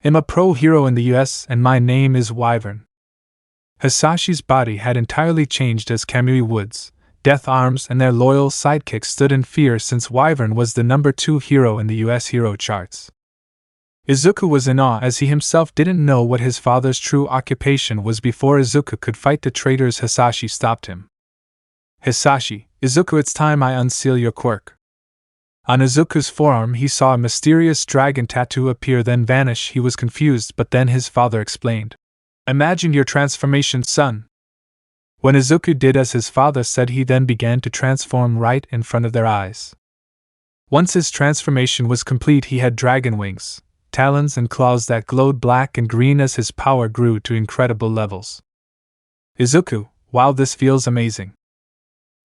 I'm a pro hero in the US and my name is Wyvern. Hisashi's body had entirely changed as Kamui Woods, Death Arms, and their loyal sidekicks stood in fear since Wyvern was the number 2 hero in the US hero charts. Izuku was in awe as he himself didn't know what his father's true occupation was before Izuku could fight the traitors. Hisashi stopped him. Hisashi, Izuku, it's time I unseal your quirk. On Izuku's forearm he saw a mysterious dragon tattoo appear then vanish. He was confused, but then his father explained. Imagine your transformation, son. When Izuku did as his father said, he then began to transform right in front of their eyes. Once his transformation was complete, he had dragon wings, talons, and claws that glowed black and green as his power grew to incredible levels. Izuku, wow, this feels amazing.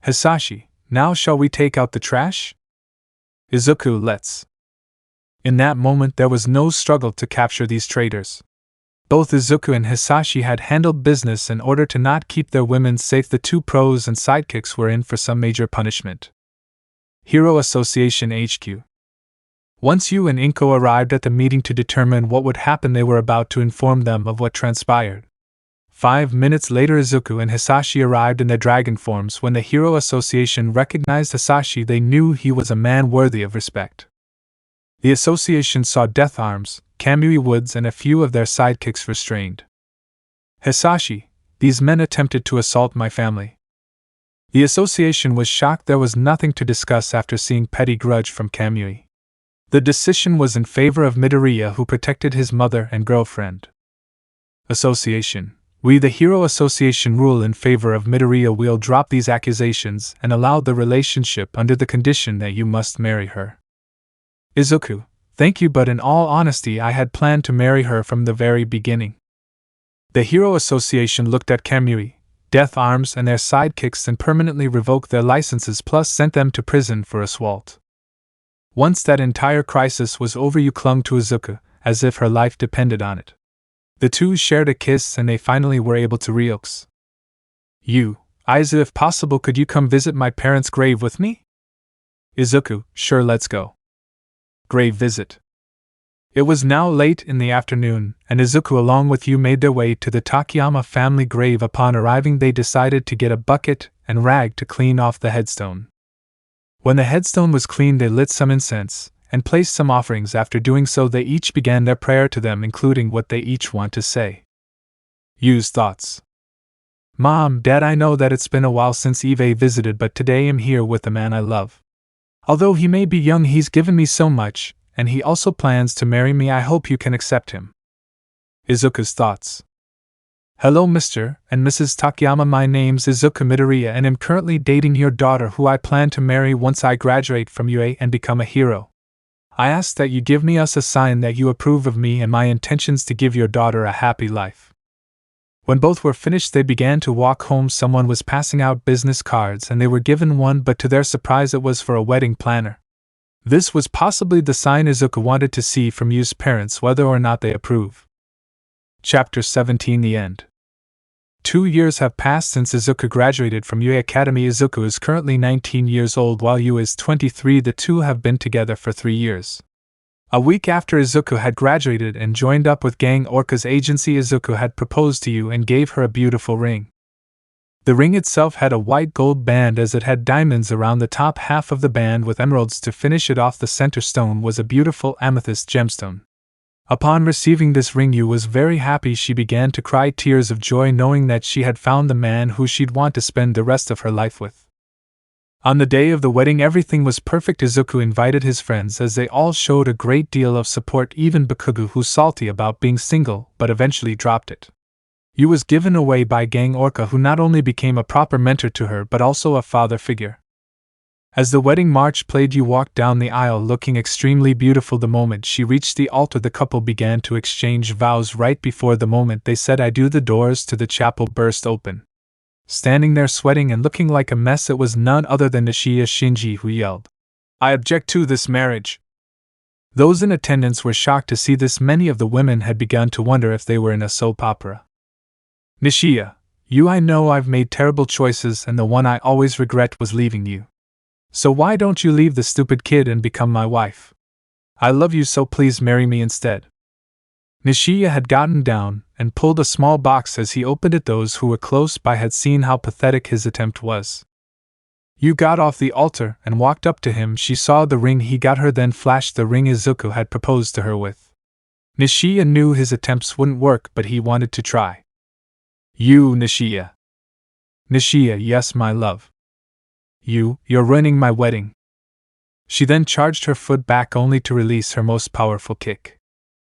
Hisashi, now shall we take out the trash? Izuku, let's. In that moment there was no struggle to capture these traitors. Both Izuku and Hisashi had handled business in order to not keep their women safe. The 2 pros and sidekicks were in for some major punishment. Hero Association HQ. Once Yu and Inko arrived at the meeting to determine what would happen, they were about to inform them of what transpired. 5 minutes later, Izuku and Hisashi arrived in their dragon forms. When the Hero Association recognized Hisashi, they knew he was a man worthy of respect. The association saw Death Arms, Kamui Woods, and a few of their sidekicks restrained. Hisashi, these men attempted to assault my family. The association was shocked. There was nothing to discuss after seeing petty grudge from Kamui. The decision was in favor of Midoriya, who protected his mother and girlfriend. Association. We, the Hero Association, rule in favor of Midoriya. We'll drop these accusations and allow the relationship under the condition that you must marry her. Izuku, thank you, but in all honesty I had planned to marry her from the very beginning. The Hero Association looked at Kamui, Death Arms, and their sidekicks and permanently revoked their licenses, plus sent them to prison for assault. Once that entire crisis was over, Yu clung to Izuku, as if her life depended on it. The two shared a kiss and they finally were able to relax. Yu, Aizu, if possible, could you come visit my parents' grave with me? Izuku, sure, let's go. Grave visit. It was now late in the afternoon, and Izuku along with Yu made their way to the Takeyama family grave. Upon arriving, they decided to get a bucket and rag to clean off the headstone. When the headstone was cleaned, they lit some incense and placed some offerings. After doing so, they each began their prayer to them, including what they each want to say. Yu's thoughts. Mom, Dad, I know that it's been a while since Eve visited, but today I'm here with the man I love. Although he may be young, he's given me so much, and he also plans to marry me. I hope you can accept him. Izuku's thoughts. Hello, Mr. and Mrs. Takeyama. My name's Izuku Midoriya, and I'm currently dating your daughter, who I plan to marry once I graduate from UA and become a hero. I ask that you give me a sign that you approve of me and my intentions to give your daughter a happy life. When both were finished, they began to walk home. Someone was passing out business cards and they were given one, but to their surprise it was for a wedding planner. This was possibly the sign Izuku wanted to see from Yu's parents, whether or not they approve. Chapter 17. The End. 2 years have passed since Izuku graduated from UA Academy. Izuku is currently 19 years old while Yu is 23. The two have been together for 3 years. A week after Izuku had graduated and joined up with Gang Orca's agency, Izuku had proposed to Yu and gave her a beautiful ring. The ring itself had a white gold band as it had diamonds around the top half of the band with emeralds to finish it off. The center stone was a beautiful amethyst gemstone. Upon receiving this ring, Yu was very happy. She began to cry tears of joy knowing that she had found the man who she'd want to spend the rest of her life with. On the day of the wedding, everything was perfect. Izuku invited his friends as they all showed a great deal of support, even Bakugo, who's salty about being single but eventually dropped it. Yu was given away by Gang Orca, who not only became a proper mentor to her but also a father figure. As the wedding march played, Yu walked down the aisle looking extremely beautiful. The moment she reached the altar, the couple began to exchange vows. Right before the moment they said "I do," the doors to the chapel burst open. Standing there sweating and looking like a mess, it was none other than Nishiya Shinji, who yelled, "I object to this marriage!" Those in attendance were shocked to see this. Many of the women had begun to wonder if they were in a soap opera. "Nishiya, I know I've made terrible choices and the one I always regret was leaving you. So why don't you leave the stupid kid and become my wife? I love you, so please marry me instead. Nishiya had gotten down and pulled a small box. As he opened it, those who were close by had seen how pathetic his attempt was. You got off the altar and walked up to him. She saw the ring he got her, then flashed the ring Izuku had proposed to her with. Nishiya knew his attempts wouldn't work, but he wanted to try. You, Nishiya. Nishiya, yes, my love. You're ruining my wedding. She then charged her foot back only to release her most powerful kick.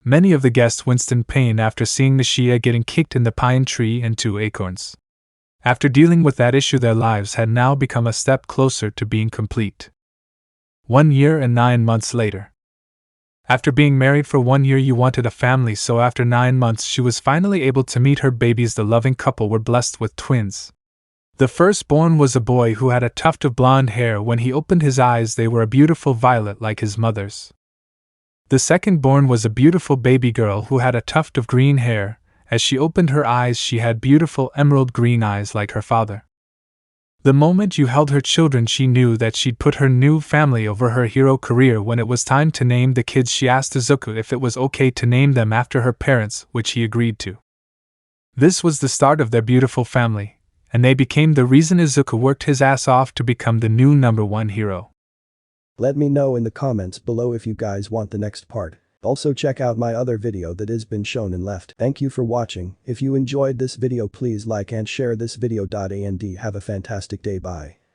Many of the guests winced in pain after seeing Nishiya getting kicked in the pine tree and 2 acorns. After dealing with that issue, their lives had now become a step closer to being complete. 1 year and 9 months later. After being married for 1 year, you wanted a family, so after 9 months she was finally able to meet her babies. The loving couple were blessed with twins. The firstborn was a boy who had a tuft of blonde hair. When he opened his eyes, they were a beautiful violet like his mother's. The second-born was a beautiful baby girl who had a tuft of green hair. As she opened her eyes, she had beautiful emerald green eyes like her father. The moment you held her children, she knew that she'd put her new family over her hero career. When it was time to name the kids, she asked Izuku if it was okay to name them after her parents, which he agreed to. This was the start of their beautiful family, and they became the reason Izuku worked his ass off to become the new #1 hero. Let me know in the comments below if you guys want the next part. Also check out my other video that has been shown and left. Thank you for watching. If you enjoyed this video, please like and share this video. And have a fantastic day. Bye.